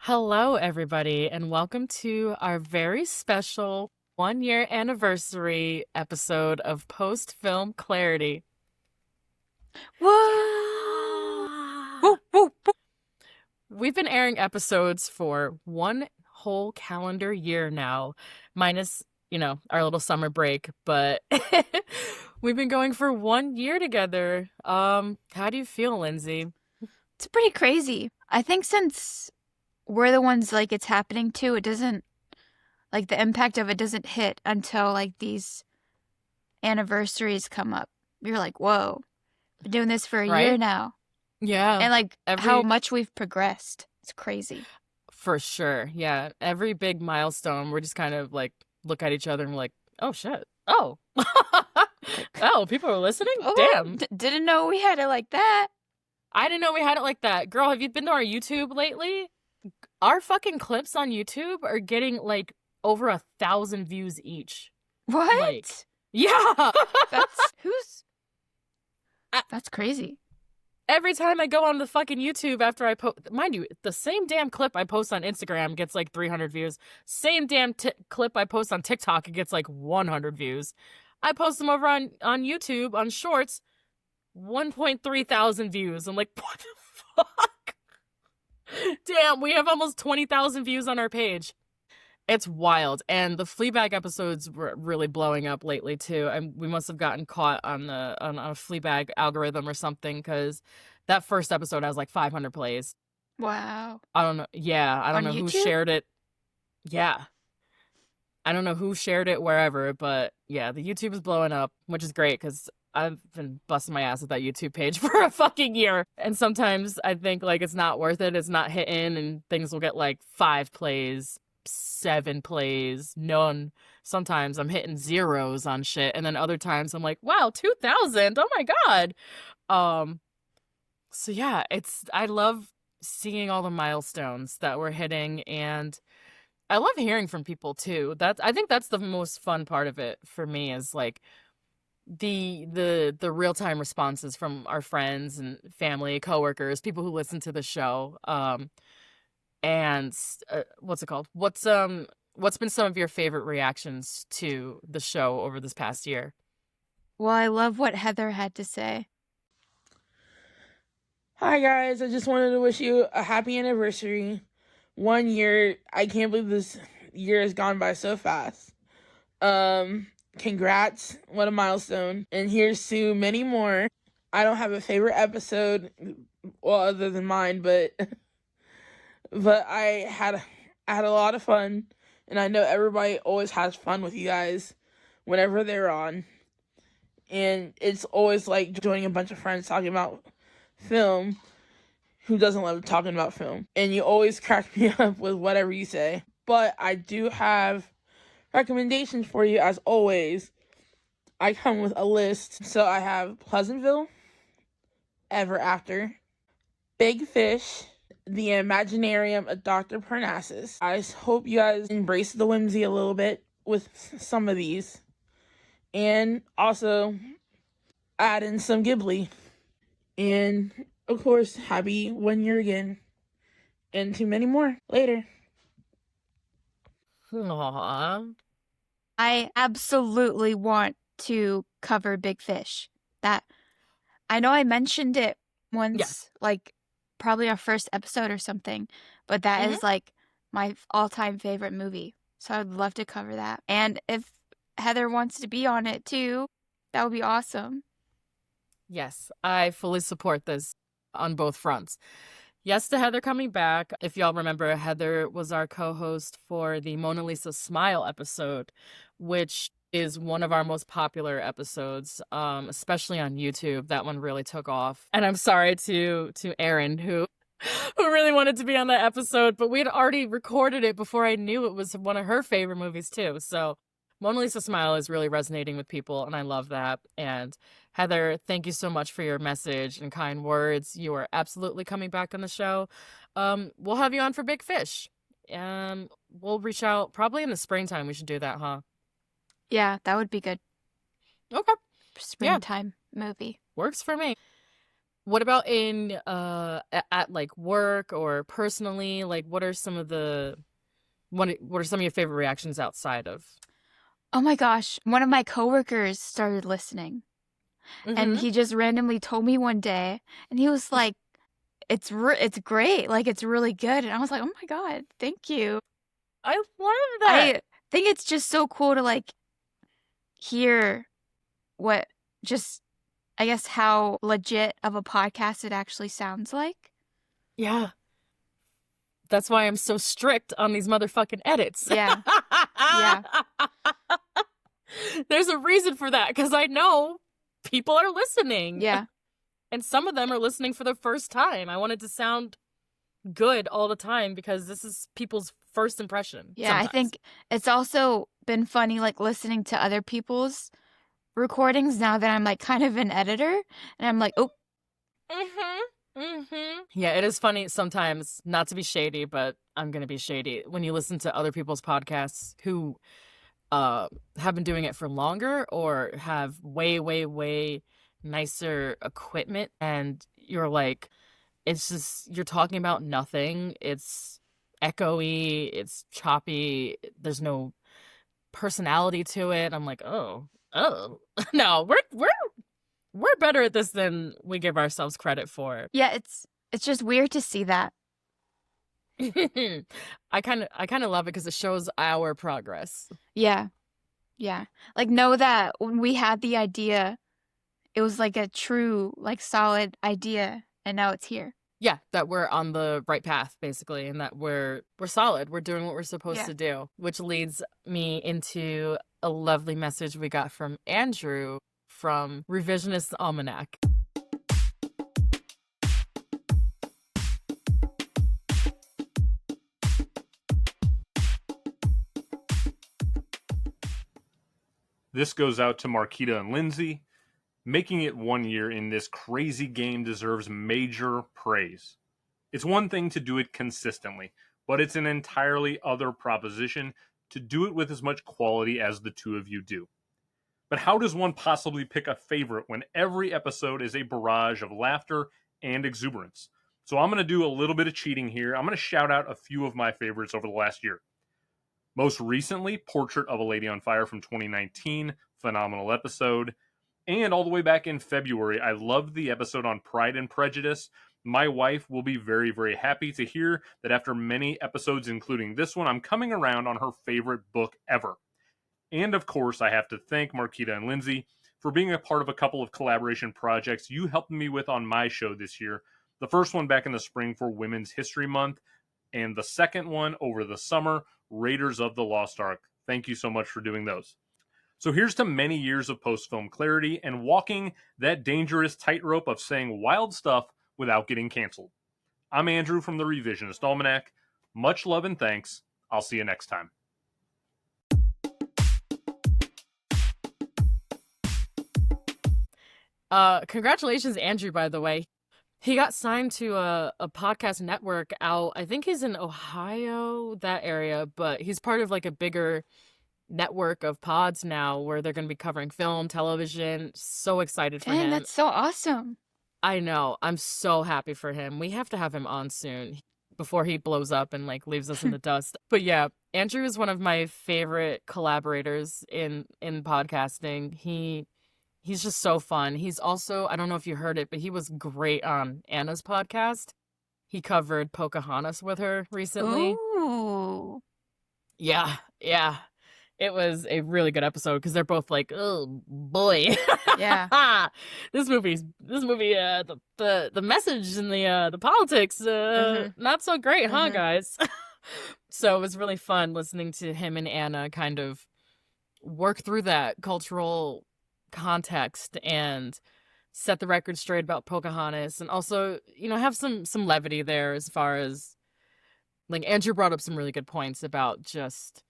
Hello, everybody, and welcome to our very special 1 year anniversary episode of Post Film Clarity. Whoa! Yeah! Woo! We've been airing episodes for one whole calendar year now, minus, our little summer break, but we've been going for 1 year together. How do you feel, Lindsay? It's pretty crazy. I think since we're the ones it's happening to, it doesn't the impact of it doesn't hit until these anniversaries come up. You're like, whoa, been doing this for a year Right? now. Yeah. And how Every much we've progressed. It's crazy. For sure. Yeah. Every big milestone, we're just kind of look at each other and we're like, oh shit. Oh. Like, Oh, people are listening? oh, Damn. didn't know we had it like that. I didn't know we had it like that. Girl, have you been to our YouTube lately? Our fucking clips on YouTube are getting over 1,000 views each. What? Yeah. That's who's I- That's crazy. Every time I go on the fucking YouTube after I post, mind you, the same damn clip I post on Instagram gets 300 views. Same damn clip I post on TikTok, it gets 100 views. I post them over on YouTube on Shorts, 1.3 thousand views. I'm like, what the fuck? Damn, we have almost 20,000 views on our page. It's wild. And the Fleabag episodes were really blowing up lately too. And we must have gotten caught on a Fleabag algorithm or something, because that first episode has 500 plays. Wow. I don't know. Yeah, I don't On know who YouTube? shared it. Yeah. I don't know who shared it wherever, but yeah, the YouTube is blowing up, which is great because I've been busting my ass at that YouTube page for a fucking year. And sometimes I think it's not worth it. It's not hitting, and things will get 5 plays, 7 plays, none. Sometimes I'm hitting zeros on shit, and then other times I'm like, wow, 2,000. Oh my god. So yeah, I love seeing all the milestones that we're hitting, and I love hearing from people too. I think that's the most fun part of it for me, is the real-time responses from our friends and family, coworkers, people who listen to the show. And what's it called? What's been some of your favorite reactions to the show over this past year? Well, I love what Heather had to say. Hi guys, I just wanted to wish you a happy anniversary. 1 year. I can't believe this year has gone by so fast. Congrats. What a milestone. And here's to many more. I don't have a favorite episode, well, other than mine, but I had a lot of fun, and I know everybody always has fun with you guys whenever they're on. And it's always like joining a bunch of friends talking about film. Who doesn't love talking about film? And you always crack me up with whatever you say. But I do have recommendations for you, as always. I come with a list. So I have Pleasantville, Ever After, Big Fish, The Imaginarium of Dr. Parnassus. I hope you guys embrace the whimsy a little bit with some of these. And also add in some Ghibli. And of course, happy 1 year again. And too many more later. Aww. I absolutely want to cover Big Fish. That I know I mentioned it once, probably our first episode or something, but that is my all-time favorite movie. So I would love to cover that. And if Heather wants to be on it too, that would be awesome. Yes, I fully support this on both fronts. Yes to Heather coming back. If y'all remember, Heather was our co-host for the Mona Lisa Smile episode, which is one of our most popular episodes, especially on YouTube. That one really took off. And I'm sorry to Erin, who really wanted to be on that episode, but we had already recorded it before I knew it was one of her favorite movies too. So Mona Lisa Smile is really resonating with people, and I love that. And Heather, thank you so much for your message and kind words. You are absolutely coming back on the show. We'll have you on for Big Fish. We'll reach out probably in the springtime. We should do that, huh? Yeah, that would be good. Okay. Springtime movie. Works for me. What about in at like work or personally? Like, what are some of what are some of your favorite reactions outside of? Oh my gosh, one of my coworkers started listening, and Mm-hmm. he just randomly told me one day, and he was like, it's great, like it's really good." And I was like, "Oh my God, thank you." I love that. I think it's just so cool to like hear what just I guess how legit of a podcast it actually sounds like. Yeah. That's why I'm so strict on these motherfucking edits. Yeah. Yeah. There's a reason for that, because I know people are listening. Yeah. And some of them are listening for the first time. I want it to sound good all the time because this is people's first impression Yeah, I sometimes. think it's also been funny like listening to other people's recordings now that I'm like kind of an editor, and I'm like, "Oh, Yeah, it is funny sometimes, not to be shady, but I'm gonna be shady. When you listen to other people's podcasts who have been doing it for longer or have way, way, way nicer equipment, and you're like, it's just you're talking about nothing. It's echoey, it's choppy, there's no personality to it. I'm like, oh. No, we're better at this than we give ourselves credit for. yeah, it's just weird to see that." I kind of love it because it shows our progress. Yeah. Yeah. Like know that when we had the idea, it was like a true, like solid idea, and now it's here. Yeah, that we're on the right path basically, and that we're solid. We're doing what we're supposed Yeah. to do, which leads me into a lovely message we got from Andrew from Revisionist Almanac. This goes out to Marquita and Lindsay. Making it 1 year in this crazy game deserves major praise. It's one thing to do it consistently, but it's an entirely other proposition to do it with as much quality as the two of you do. But how does one possibly pick a favorite when every episode is a barrage of laughter and exuberance? So I'm going to do a little bit of cheating here. I'm going to shout out a few of my favorites over the last year. Most recently, Portrait of a Lady on Fire from 2019, phenomenal episode. And all the way back in February, I loved the episode on Pride and Prejudice. My wife will be very, very happy to hear that after many episodes, including this one, I'm coming around on her favorite book ever. And of course, I have to thank Marquita and Lindsay for being a part of a couple of collaboration projects you helped me with on my show this year. The first one back in the spring for Women's History Month, and the second one over the summer, Raiders of the Lost Ark. Thank you so much for doing those. So here's to many years of post-film clarity and walking that dangerous tightrope of saying wild stuff without getting canceled. I'm Andrew from the Revisionist Almanac. Much love and thanks. I'll see you next time. Congratulations, Andrew, by the way. He got signed to a podcast network out. I think he's in Ohio, that area, but he's part of like a bigger network of pods now where they're going to be covering film, television. So excited for Dang, him. that's so awesome. I know. I'm so happy for him. We have to have him on soon before he blows up and like leaves us in the dust. But yeah, Andrew is one of my favorite collaborators in podcasting. He's just so fun. He's also, I don't know if you heard it, but he was great on Anna's podcast. He covered Pocahontas with her recently. Ooh. Yeah. It was a really good episode because they're both like, oh boy. Yeah. This movie, the message and the politics, not so great, huh, guys? So it was really fun listening to him and Anna kind of work through that cultural context and set the record straight about Pocahontas, and also, have some levity there as far as like Andrew brought up some really good points about just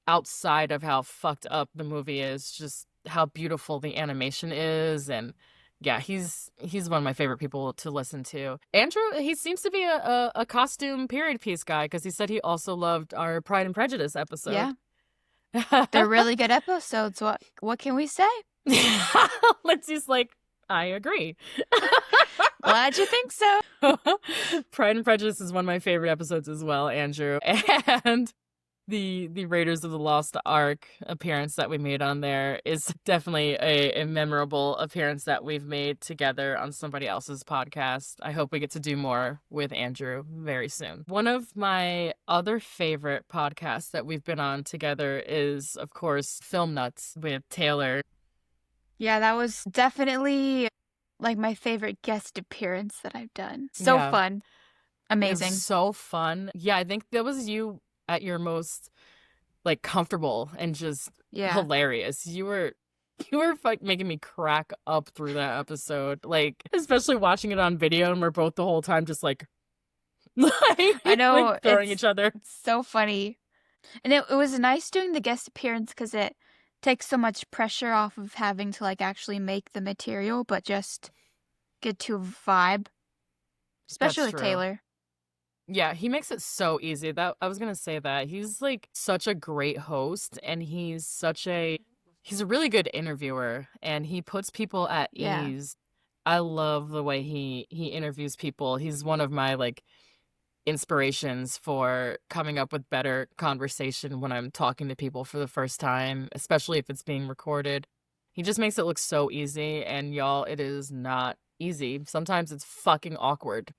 outside of how fucked up the movie is, just how beautiful the animation is. And yeah, he's one of my favorite people to listen to. Andrew, he seems to be a costume period piece guy because he said he also loved our Pride and Prejudice episode. Yeah. They're really good episodes. What can we say? Lindsay's like, I agree. Glad you think so. Pride and Prejudice is one of my favorite episodes as well, Andrew. And the Raiders of the Lost Ark appearance that we made on there is definitely a memorable appearance that we've made together on somebody else's podcast. I hope we get to do more with Andrew very soon. One of my other favorite podcasts that we've been on together is, of course, Film Nuts with Taylor. Yeah, that was definitely like my favorite guest appearance that I've done. So Yeah. fun. Amazing. It was so fun. Yeah, I think that was you at your most like comfortable and just hilarious. You were like making me crack up through that episode. Like, especially watching it on video and we're both the whole time just like I know, like throwing each other. It's so funny. And it was nice doing the guest appearance because it takes so much pressure off of having to like actually make the material, but just get to a vibe. Especially with Taylor. Yeah, he makes it so easy. That I was gonna say that. He's like such a great host and he's a really good interviewer and he puts people at ease. I love the way he interviews people. He's one of my like inspirations for coming up with better conversation when I'm talking to people for the first time, especially if it's being recorded. He just makes it look so easy, and y'all, it is not easy. Sometimes it's fucking awkward,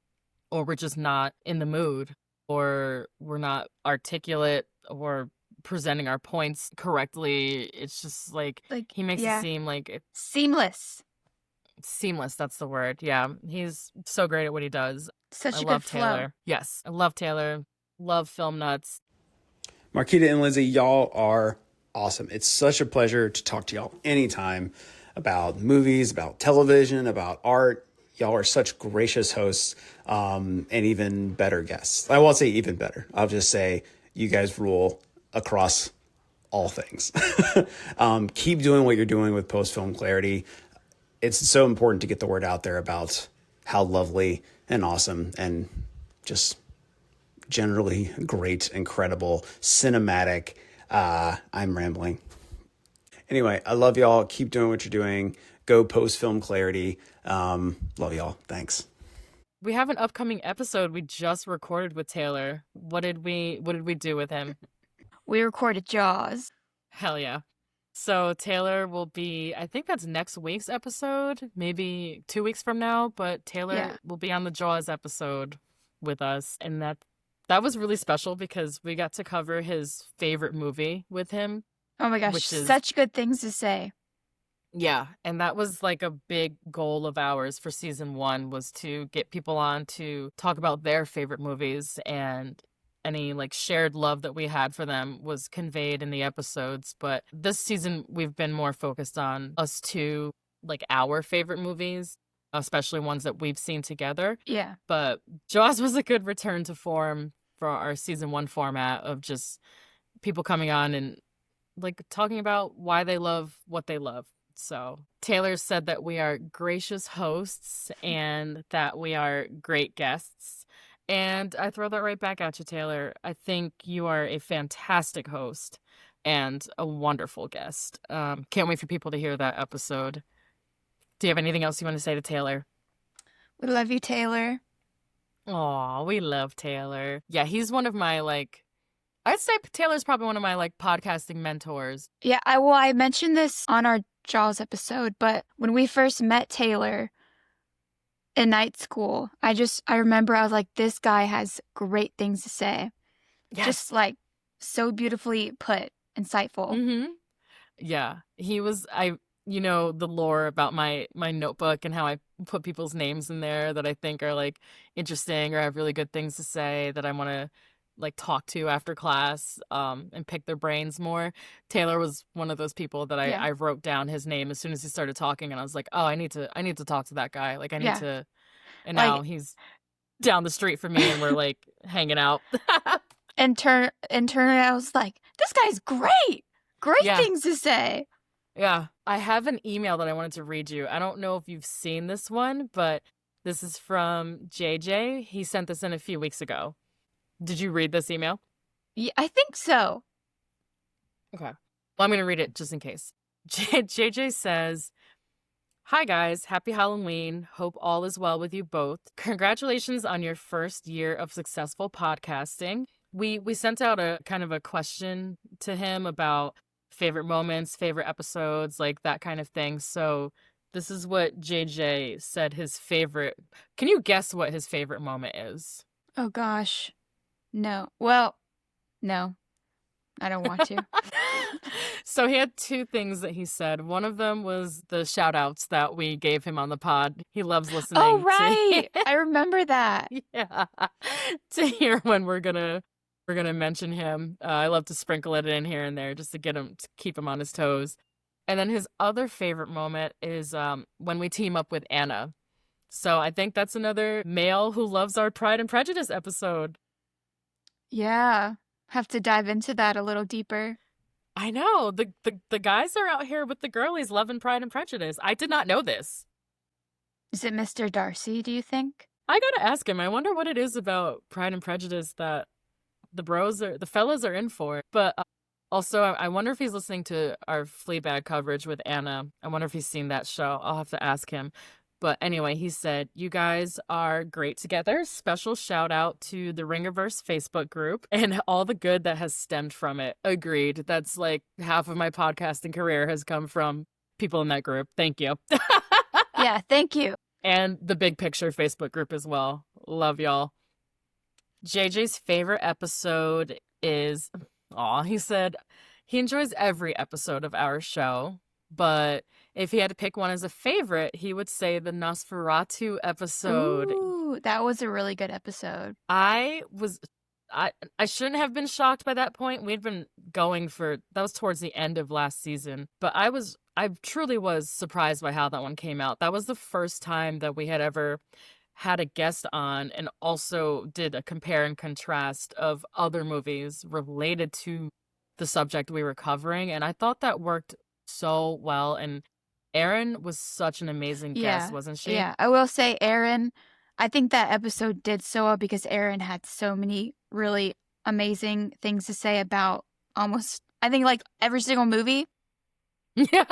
or we're just not in the mood, or we're not articulate or presenting our points correctly. It's just like he makes it seem like seamless. Seamless, that's the word. Yeah, he's so great at what he does. Such I a love good Taylor. flow. Yes, I love Taylor. Love Film Nuts. Marquita and Lindsay, y'all are awesome. It's such a pleasure to talk to y'all anytime about movies, about television, about art. Y'all are such gracious hosts and even better guests. I won't say even better. I'll just say you guys rule across all things. Keep doing what you're doing with Post Film Clarity. It's so important to get the word out there about how lovely and awesome and just generally great, incredible, cinematic. I'm rambling. Anyway, I love y'all. Keep doing what you're doing. Go Post Film Clarity. Love y'all. Thanks. We have an upcoming episode we just recorded with Taylor. What did we do with him? We recorded Jaws. Hell yeah. So Taylor will be, I think that's next week's episode, maybe 2 weeks from now, but Taylor will be on the Jaws episode with us. And that was really special because we got to cover his favorite movie with him. Oh my gosh, such good things to say. Yeah, and that was like a big goal of ours for season 1 was to get people on to talk about their favorite movies, and any like shared love that we had for them was conveyed in the episodes. But this season we've been more focused on us two, like our favorite movies, especially ones that we've seen together. Yeah. But Jaws was a good return to form for our season 1 format of just people coming on and like talking about why they love what they love. So Taylor said that we are gracious hosts and that we are great guests. And I throw that right back at you, Taylor. I think you are a fantastic host and a wonderful guest. Can't wait for people to hear that episode. Do you have anything else you want to say to Taylor? We love you, Taylor. Aw, we love Taylor. Yeah, he's one of my, like, I'd say Taylor's probably one of my, like, podcasting mentors. Yeah, I mentioned this on our Jaws episode, but when we first met Taylor in night school, I remember I was like, this guy has great things to say. Yes. Just like so beautifully put, insightful. Mm-hmm. Yeah, he was, the lore about my notebook and how I put people's names in there that I think are like interesting or have really good things to say that I want to like talk to after class and pick their brains more. Taylor was one of those people that I wrote down his name as soon as he started talking, and I was like, oh, I need to talk to that guy. Like I need to. And now he's down the street from me and we're like hanging out. and turn I was like, this guy's great. Great things to say. Yeah. I have an email that I wanted to read you. I don't know if you've seen this one, but this is from JJ. He sent this in a few weeks ago. Did you read this email? Yeah, I think so. Okay. Well, I'm going to read it just in case. JJ says, Hi guys, happy Halloween. Hope all is well with you both. Congratulations on your first year of successful podcasting. We sent out a kind of a question to him about favorite moments, favorite episodes, like that kind of thing. So this is what JJ said his favorite. Can you guess what his favorite moment is? Oh gosh. No. Well, no. I don't want to. So he had two things that he said. One of them was the shout outs that we gave him on the pod. He loves listening. Oh, right. I remember that. Yeah. To hear when we're gonna mention him. I love to sprinkle it in here and there just to keep him on his toes. And then his other favorite moment is when we team up with Anna. So I think that's another male who loves our Pride and Prejudice episode. Yeah. Have to dive into that a little deeper. I know. The guys are out here with the girlies loving Pride and Prejudice. I did not know this. Is it Mr. Darcy, do you think? I gotta ask him. I wonder what it is about Pride and Prejudice that the fellas are in for. But also, I wonder if he's listening to our Fleabag coverage with Anna. I wonder if he's seen that show. I'll have to ask him. But anyway, he said, you guys are great together. Special shout out to the Ringerverse Facebook group and all the good that has stemmed from it. Agreed. That's like half of my podcasting career has come from people in that group. Thank you. Yeah, thank you. And the Big Picture Facebook group as well. Love y'all. JJ's favorite episode is, he said he enjoys every episode of our show, but if he had to pick one as a favorite, he would say the Nosferatu episode. Ooh, that was a really good episode. I shouldn't have been shocked by that point. We'd been going that was towards the end of last season, but I truly was surprised by how that one came out. That was the first time that we had ever had a guest on and also did a compare and contrast of other movies related to the subject we were covering. And I thought that worked so well. And Erin was such an amazing guest, wasn't she? Yeah, I will say Erin, I think that episode did so well because Erin had so many really amazing things to say about I think like every single movie. Yeah.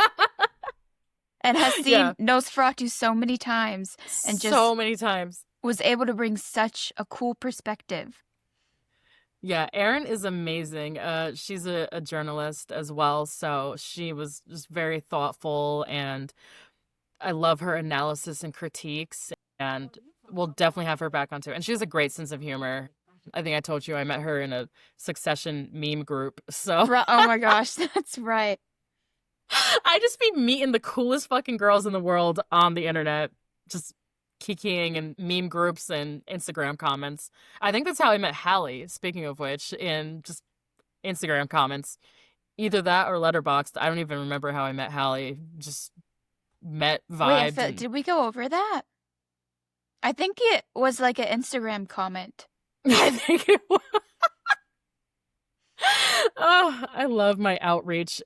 And has seen Nosferatu so many times. And just so many times. Was able to bring such a cool perspective. Yeah, Erin is amazing. She's a journalist as well, so she was just very thoughtful, and I love her analysis and critiques, and we'll definitely have her back on too. And she has a great sense of humor. I think I told you I met her in a Succession meme group. So oh my gosh, that's right. I just be meeting the coolest fucking girls in the world on the internet, just kikiing and meme groups and Instagram comments. I think that's how I met Hallie, speaking of which, in just Instagram comments. Either that or Letterboxd. I don't even remember how I met Hallie. Just met, vibed. Wait, did we go over that? I think it was like an Instagram comment. I think it was. Oh, I love my outreach.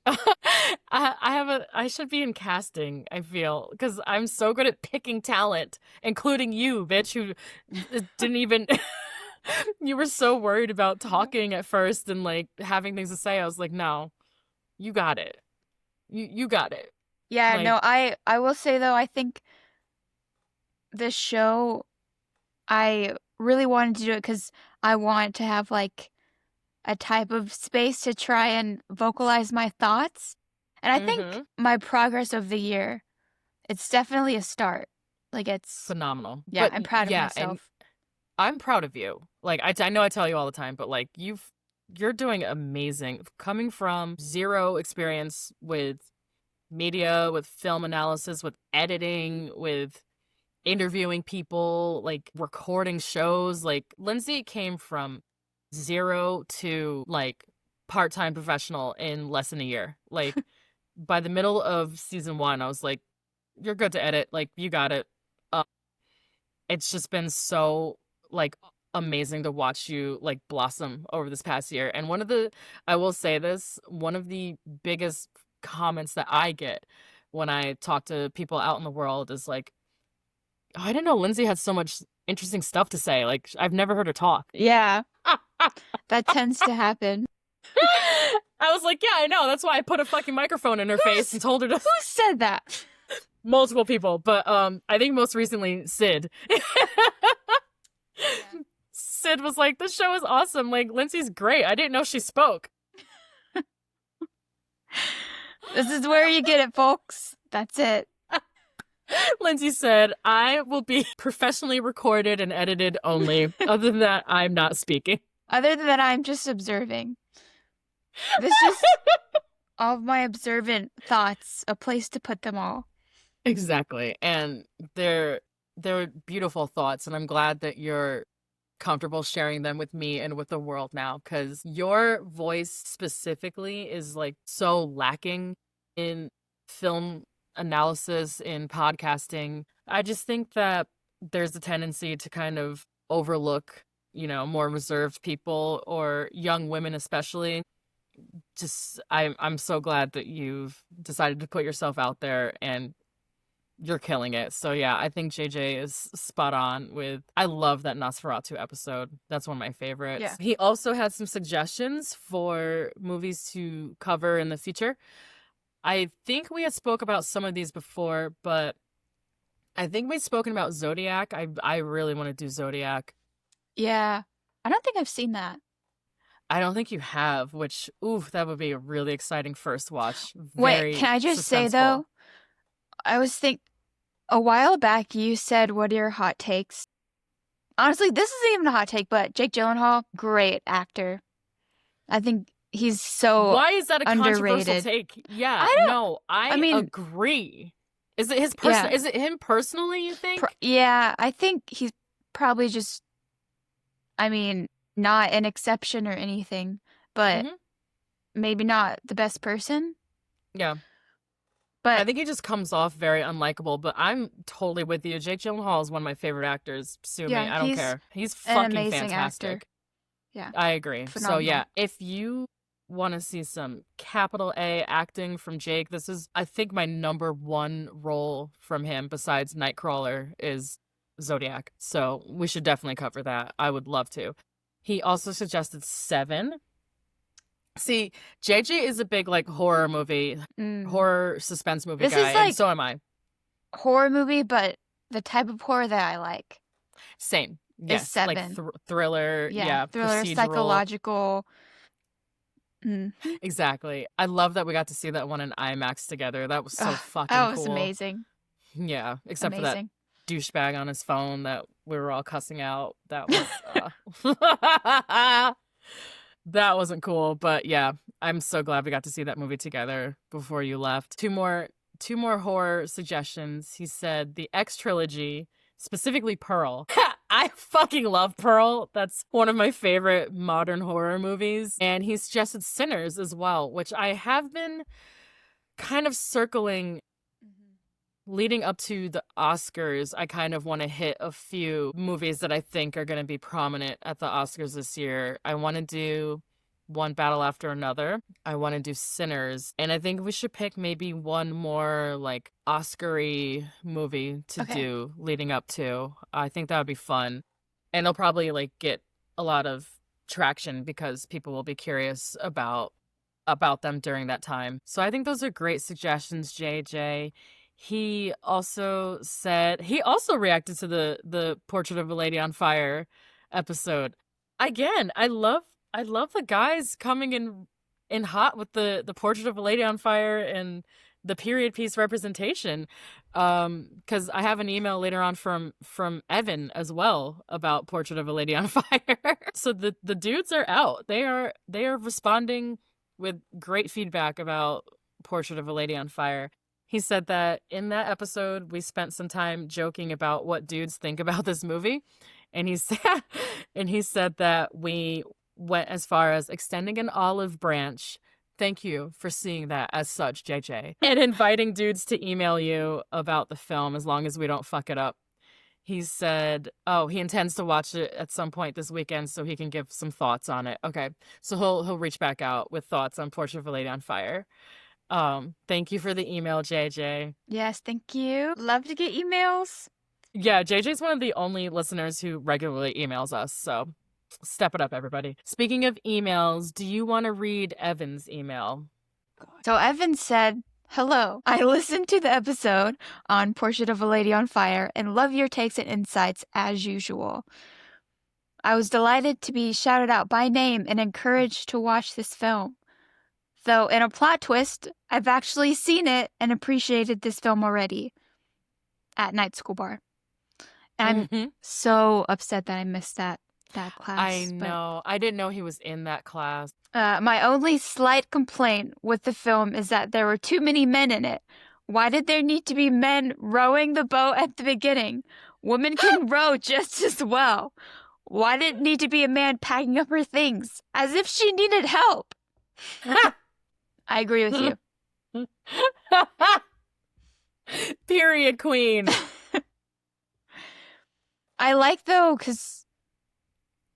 I should be in casting, I feel, because I'm so good at picking talent, including you, bitch, who didn't even you were so worried about talking at first and like having things to say. I was like, no, you got it. You got it. Yeah, like, no, I will say though, I think this show, I really wanted to do it because I wanted to have like a type of space to try and vocalize my thoughts. And I think my progress of the year, it's definitely a start. Like it's phenomenal. Yeah, but, I'm proud of myself. And I'm proud of you. Like I know I tell you all the time, but like you're doing amazing. Coming from zero experience with media, with film analysis, with editing, with interviewing people, like recording shows. Like Lindsay came from 0 to like part-time professional in less than a year. Like by the middle of season 1, I was like, you're good to edit. Like you got it. It's just been so like amazing to watch you like blossom over this past year. And I will say this, one of the biggest comments that I get when I talk to people out in the world is like, oh, I didn't know Lindsay had so much interesting stuff to say. Like I've never heard her talk. Yeah. That tends to happen. I was like, yeah, I know. That's why I put a fucking microphone in her face and told her to. Who said that? multiple people, but I think most recently Sid. Sid was like, "This show is awesome. Like, Lindsay's great. I didn't know she spoke." This is where you get it, folks. That's it. Lindsay said, "I will be professionally recorded and edited only. Other than that, I'm not speaking." Other than that, I'm just observing. This just all of my observant thoughts, a place to put them all. Exactly. And they're beautiful thoughts, and I'm glad that you're comfortable sharing them with me and with the world now, because your voice specifically is like so lacking in film analysis, in podcasting. I just think that there's a tendency to kind of overlook, more reserved people or young women especially. Just I'm so glad that you've decided to put yourself out there and you're killing it. So yeah, I think JJ is spot on with, I love that Nosferatu episode. That's one of my favorites. Yeah. He also had some suggestions for movies to cover in the future. I think we had spoke about some of these before, but I think we've spoken about Zodiac. I really want to do Zodiac. Yeah. I don't think I've seen that. I don't think you have, which, that would be a really exciting first watch. Wait, can I just say suspenseful. though, I was a while back you said, what are your hot takes? Honestly, this isn't even a hot take, but Jake Gyllenhaal, great actor. I think he's so Why is that a controversial underrated. take? Yeah, I mean, agree. Is it his person? Yeah. Is it him personally, you think? Yeah, I think he's probably just, not an exception or anything, but maybe not the best person. Yeah. But I think he just comes off very unlikable, but I'm totally with you. Jake Gyllenhaal is one of my favorite actors. Sue me, I don't care. He's fucking amazing fantastic. actor. Yeah. I agree. Phenomenal. So yeah, if you want to see some capital A acting from Jake, this is, I think, my number one role from him besides Nightcrawler is Zodiac. So we should definitely cover that. I would love to. He also suggested Seven. See, JJ is a big horror movie, horror suspense movie This guy, is and so am I. Horror movie, but the type of horror that I like. Same. Yes, Seven. like thriller, Yeah, thriller, procedural. psychological. Exactly. I love that we got to see that one in IMAX together. That was so fucking cool. That was amazing. Yeah, except for that douchebag on his phone that we were all cussing out. That was that wasn't cool, but yeah, I'm so glad we got to see that movie together before you left. Two more horror suggestions. He said the X trilogy, specifically Pearl. I fucking love Pearl. That's one of my favorite modern horror movies. And he suggested Sinners as well, which I have been kind of circling leading up to the Oscars. I kind of want to hit a few movies that I think are going to be prominent at the Oscars this year. I want to do One Battle After Another. I want to do Sinners. And I think we should pick maybe one more Oscar-y movie to do leading up to. I think that would be fun. And they'll probably get a lot of traction because people will be curious about them during that time. So I think those are great suggestions, JJ. He also reacted to the Portrait of a Lady on Fire episode. Again, I love the guys coming in hot with the Portrait of a Lady on Fire and the period piece representation. Because I have an email later on from Evan as well about Portrait of a Lady on Fire. So the dudes are out. They are responding with great feedback about Portrait of a Lady on Fire. He said that in that episode, we spent some time joking about what dudes think about this movie. And he said that we went as far as extending an olive branch. Thank you for seeing that as such, JJ. And inviting dudes to email you about the film as long as we don't fuck it up. He said, he intends to watch it at some point this weekend so he can give some thoughts on it. Okay, so he'll reach back out with thoughts on Portrait of a Lady on Fire. Thank you for the email, JJ. Yes, thank you. Love to get emails. Yeah, JJ's one of the only listeners who regularly emails us, so step it up, everybody. Speaking of emails, do you want to read Evan's email? So Evan said, Hello. I listened to the episode on Portrait of a Lady on Fire and love your takes and insights as usual. I was delighted to be shouted out by name and encouraged to watch this film. Though, in a plot twist, I've actually seen it and appreciated this film already at Night School Bar. And I'm so upset that I missed that class. I know. I didn't know he was in that class. My only slight complaint with the film is that there were too many men in it. Why did there need to be men rowing the boat at the beginning? Women can row just as well. Why did it need to be a man packing up her things? As if she needed help. I agree with you. Period, queen. I like, though, because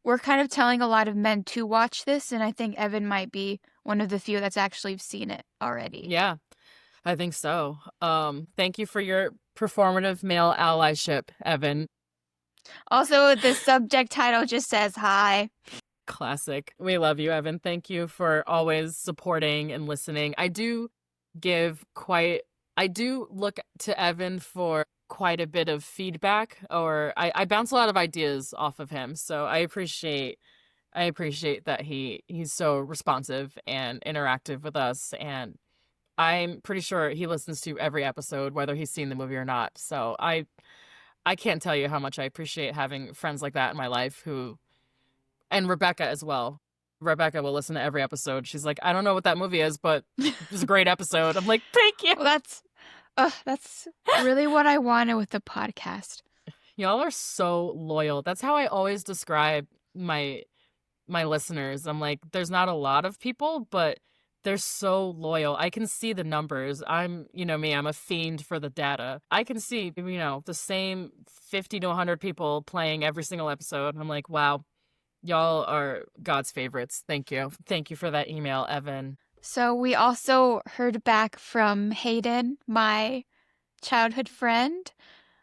we're kind of telling a lot of men to watch this, and I think Evan might be one of the few that's actually seen it already. Yeah, I think so. Thank you for your performative male allyship, Evan. Also, the subject title just says hi. Classic. We love you, Evan. Thank you for always supporting and listening. I do look to Evan for quite a bit of feedback, or I bounce a lot of ideas off of him. So I appreciate that he's so responsive and interactive with us, and I'm pretty sure he listens to every episode, whether he's seen the movie or not. So I can't tell you how much I appreciate having friends like that in my life and Rebecca as well. Rebecca will listen to every episode. She's like, I don't know what that movie is, but it was a great episode. I'm like, thank you. Well, that's really what I wanted with the podcast. Y'all are so loyal. That's how I always describe my listeners. I'm like, there's not a lot of people, but they're so loyal. I can see the numbers. I'm a fiend for the data. I can see, the same 50 to 100 people playing every single episode. I'm like, wow, y'all are God's favorites. Thank you. Thank you for that email, Evan. So we also heard back from Hayden, my childhood friend.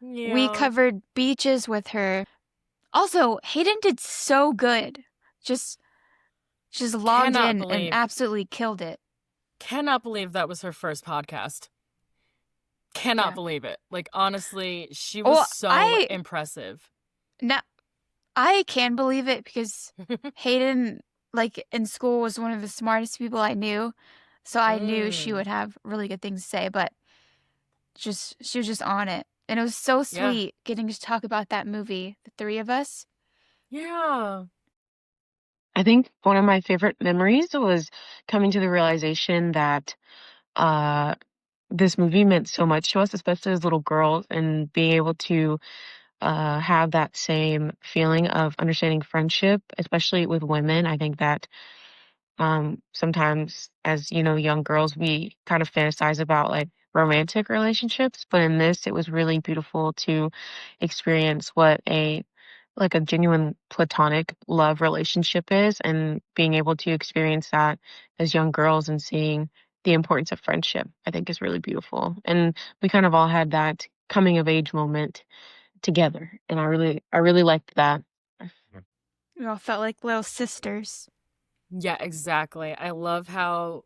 Yeah. We covered beaches with her. Also, Hayden did so good. Just logged in and absolutely killed it. Cannot believe that was her first podcast. Cannot believe it. Like, honestly, she was impressive. No, I can believe it because Hayden, like, in school was one of the smartest people I knew. So I knew she would have really good things to say, but she was just on it. And it was so sweet getting to talk about that movie, the three of us. Yeah. I think one of my favorite memories was coming to the realization that this movie meant so much to us, especially as little girls, and being able to have that same feeling of understanding friendship, especially with women. I think that sometimes as, young girls, we kind of fantasize about like romantic relationships, but in this, it was really beautiful to experience what a genuine platonic love relationship is, and being able to experience that as young girls and seeing the importance of friendship, I think is really beautiful. And we kind of all had that coming of age moment together. And I really liked that. We all felt like little sisters. Yeah, exactly. I love how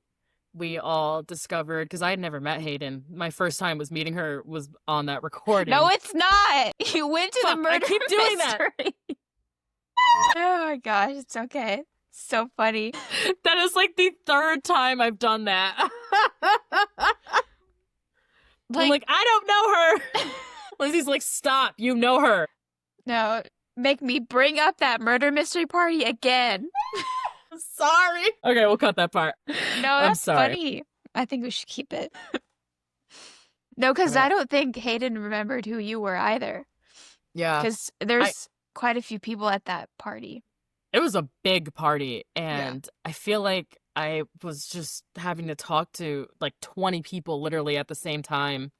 we all discovered, because I had never met Hayden. My first time was meeting her was on that recording. No, it's not. You went to the murder I keep doing mystery. Oh my gosh, it's okay. So funny. That is like the third time I've done that. I'm like, I don't know her. Lindsay's like, stop, you know her. No, make me bring up that murder mystery party again. Sorry. Okay, we'll cut that part. No, that's funny. I think we should keep it. No, because I don't think Hayden remembered who you were either. Yeah. Because there's quite a few people at that party. It was a big party, and I feel like I was just having to talk to like 20 people literally at the same time.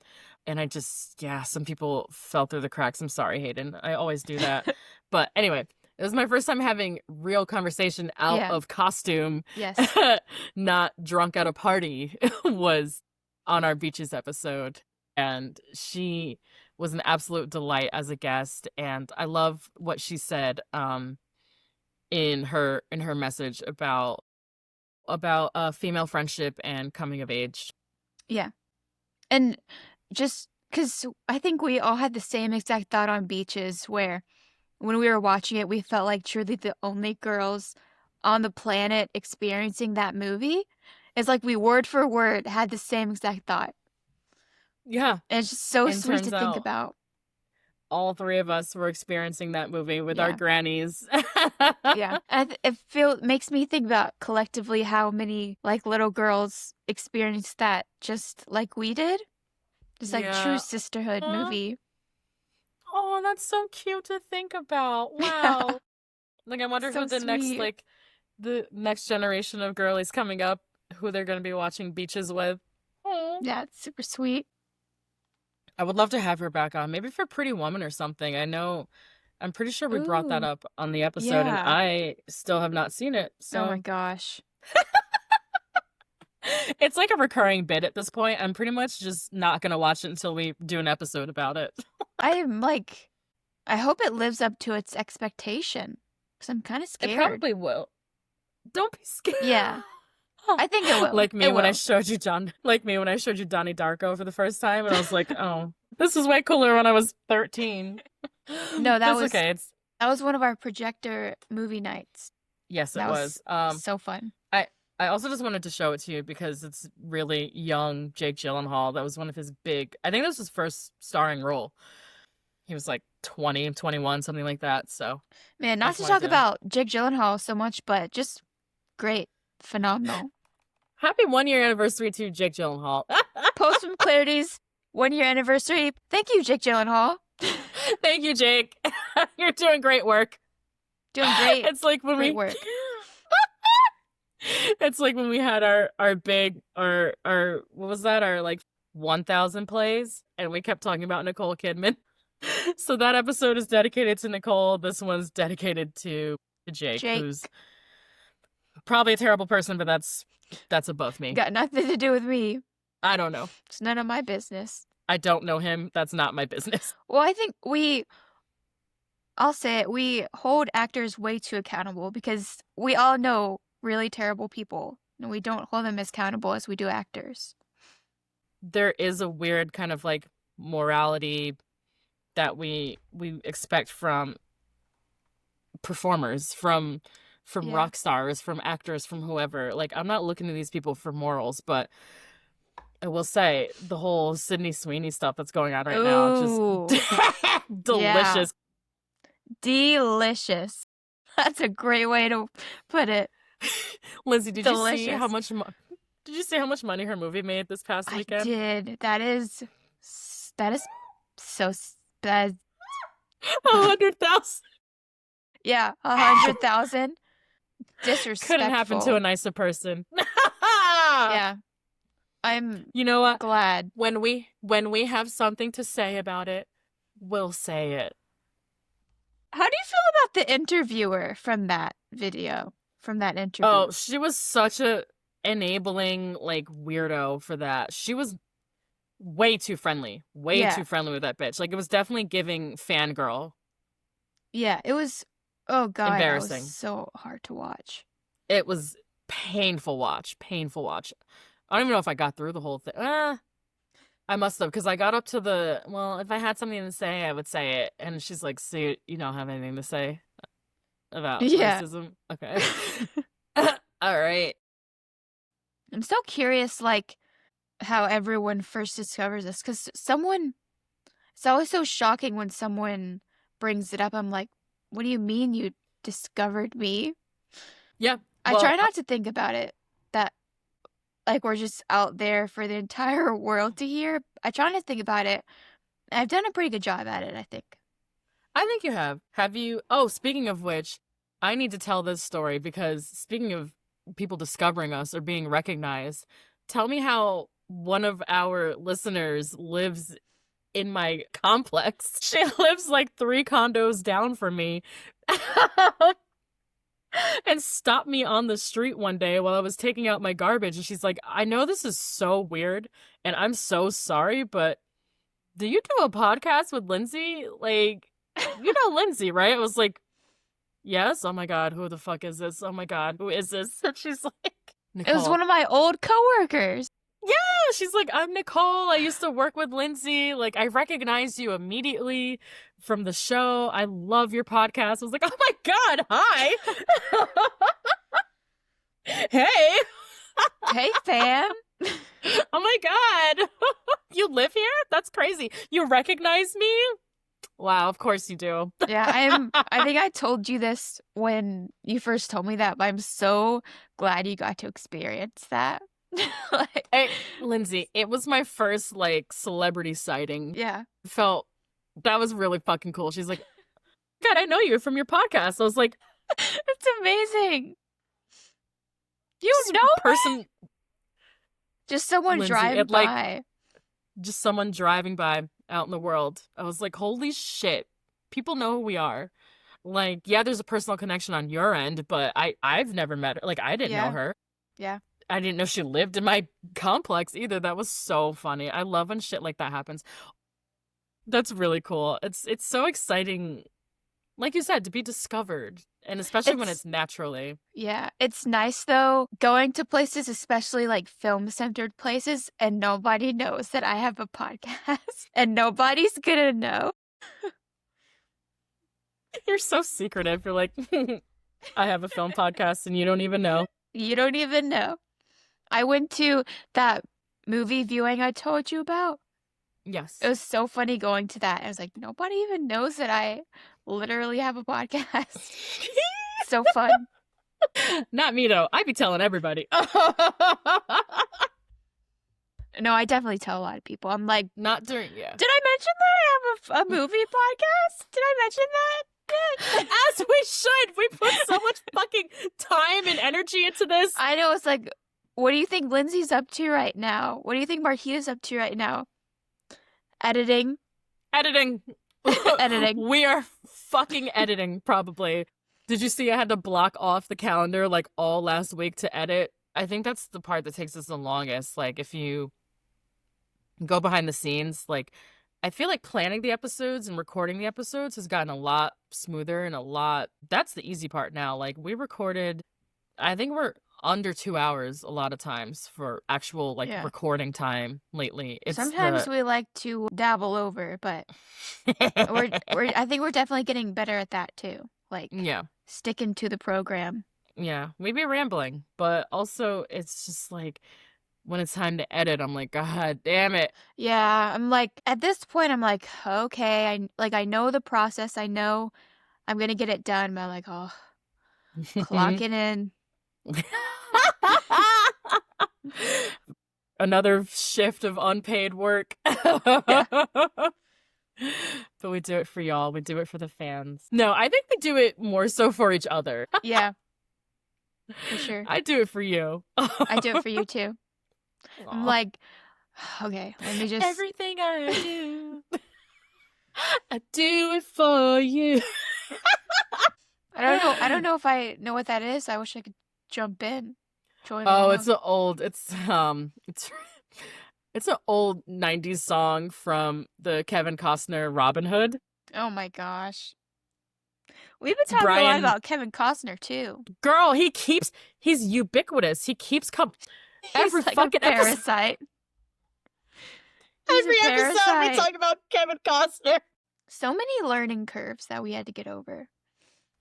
And I just, some people fell through the cracks. I'm sorry, Hayden. I always do that. But anyway, it was my first time having real conversation out of costume. Yes. Not drunk at a party was on our beaches episode. And she was an absolute delight as a guest. And I love what she said in her message about female friendship and coming of age. Yeah. And just because I think we all had the same exact thought on Beaches, where when we were watching it, we felt like truly the only girls on the planet experiencing that movie. It's like we word for word had the same exact thought. Yeah. And it's just so And sweet to turns think out about. all three of us were experiencing that movie with our Yeah. grannies. Yeah. And it makes me think about collectively how many like little girls experienced that just like we did. Just like true Yeah. sisterhood Aw. movie. Oh, that's so cute to think about. Wow. Like, I wonder So who the next, sweet. like, the next generation of girlies coming up, who they're going to be watching Beaches with. Aw. Yeah, it's super sweet. I would love to have her back on, maybe for Pretty Woman or something. I'm pretty sure we brought that Ooh, up on the episode, and yeah. I still have not seen it. Oh my So gosh. it's like a recurring bit at this point. I'm pretty much just not going to watch it until we do an episode about it. I'm like, I hope it lives up to its expectation. Because I'm kind of It scared. probably will. Don't be scared. Yeah. I think it will. Like me It when I will. showed you Donnie Darko for the first time, and I was like, oh, this is way cooler when I was 13. No, It's okay. that was one of our projector movie nights. Yes, it That was. was so fun. I also just wanted to show it to you because it's really young Jake Gyllenhaal. That was one of his I think that was his first starring role. He was like 20, 21, something like that. So Man, not just to wanted talk to- about Jake Gyllenhaal so much, but just great. Phenomenal. happy 1-year anniversary to Jake Gyllenhaal. Post from Clarity's 1-year anniversary. Thank you, Jake Gyllenhaal. Thank you, Jake. You're doing great work. Doing great. It's like when Great we work. It's like when we had our big our what was that, our like 1,000 plays, and we kept talking about Nicole Kidman. So that episode is dedicated to Nicole. This one's dedicated to Jake, who's probably a terrible person, but that's above me. Got nothing to do with me. I don't know. It's none of my business. I don't know him. That's not my business. Well, I think I'll say it, we hold actors way too accountable because we all know really terrible people and we don't hold them as accountable as we do actors. There is a weird kind of like morality that we expect from performers, from Yeah. rock stars, from actors, from whoever. Like, I'm not looking to these people for morals, but I will say the whole Sydney Sweeney stuff that's going on right now, just delicious. Delicious. That's a great way to put it. Lindsay, did you see how Delicious. much did you see how much money her movie made this past I weekend? did. That is so that is, 100,000. yeah, 100,000. Disrespectful. Couldn't happen to a nicer person. Yeah. I'm You know what? glad. When we have something to say about it, we'll say it. How do you feel about the interviewer from that video? From that interview? Oh, she was such a enabling, like, weirdo for that. She was way too friendly. Way Yeah. too friendly with that bitch. Like, it was definitely giving fangirl. Yeah, it was. Oh god, that Embarrassing. was so hard to watch. It was painful watch. Painful watch. I don't even know if I got through the whole thing. I must have, because I got up to the, well, if I had something to say, I would say it. And she's like, so you don't have anything to say about Yeah. racism? Okay. All right. I'm so curious, like, how everyone first discovers this, because it's always so shocking when someone brings it up. I'm like, what do you mean you discovered me? Yeah. I well, try not to think about it, that, like, we're just out there for the entire world to hear. I try not to think about it. I've done a pretty good job at it, I think. I think you have. Have you? Oh, speaking of which, I need to tell this story because speaking of people discovering us or being recognized, tell me how one of our listeners lives in my complex. She lives like 3 condos down from me. And stopped me on the street one day while I was taking out my garbage. And she's like, I know this is so weird and I'm so sorry, but do you do a podcast with Lindsay? Like, you know Lindsay, right? I was like, yes. Oh my God, who the fuck is this? Oh my God, who is this? And she's like, Nicole. It was one of my old coworkers. Yeah, she's like, I'm Nicole. I used to work with Lindsay. Like, I recognized you immediately from the show. I love your podcast. I was like, oh my God, hi. Hey. Hey, fam. Oh my God. You live here? That's crazy. You recognize me? Wow, of course you do. Yeah, I think I told you this when you first told me that, but I'm so glad you got to experience that. Like, Hey, Lindsay, it was my first like celebrity sighting. yeah. That was really fucking cool. She's like, God, I know you from your podcast. I was like, It's amazing. You just know me? person, Just someone Lindsay, driving it like by. just someone driving by out in the world. I was like, holy shit, people know who we are. Like, yeah, there's a personal connection on your end, but I've never met her. Like, I didn't know Yeah. her. Yeah. I didn't know she lived in my complex either. That was so funny. I love when shit like that happens. That's really cool. It's so exciting, like you said, to be discovered, and especially when It's it's naturally. Yeah, it's nice though going to places, especially like film-centered places, and nobody knows that I have a podcast, and nobody's gonna know. You're so secretive. You're like, I have a film podcast, and you don't even know. You don't even know. I went to that movie viewing I told you about. Yes. It was so funny going to that. I was like, nobody even knows that I literally have a podcast. So fun. Not me though. I'd be telling everybody. No, I definitely tell a lot of people. I'm like, Not during, yeah. did I mention that I have a movie podcast? Did I mention that? As we should. We put so much fucking time and energy into this. I know. It's like, what do you think Lindsay's up to right now? What do you think Marquita's up to right now? Editing. Editing. Editing. We are fucking editing, probably. Did you see I had to block off the calendar like all last week to edit? I think that's the part that takes us the longest. Like, if you go behind the scenes, like, I feel like planning the episodes and recording the episodes has gotten a lot smoother and that's the easy part now. Like, we recorded, I think we're under 2 hours a lot of times for actual like Yeah. recording time lately. Sometimes we like to dabble over, but I think we're definitely getting better at that too. Like, yeah. sticking to the program. Yeah, we be rambling, but also it's just like when it's time to edit, I'm like, God damn it. Yeah, I'm like, at this point, I'm like, okay, I know the process. I know I'm gonna get it done, but I'm like, oh, clocking in. Another shift of unpaid work. But we do it for y'all. We do it for the fans. No, I think we do it more so for each other. Yeah, for sure. I do it for you. I do it for you too. I'm Aw. like, okay, let me just. Everything I do, I do it for you. I don't know if I know what that is. I wish I could jump in. Join Oh, along. it's an old 90s song from the Kevin Costner Robin Hood. Oh my gosh. We've been talking a lot about Kevin Costner too. Girl, he's ubiquitous. He keeps coming. Every He's like fucking a parasite. Every He's a episode we parasite. talk about Kevin Costner. So many learning curves that we had to get over.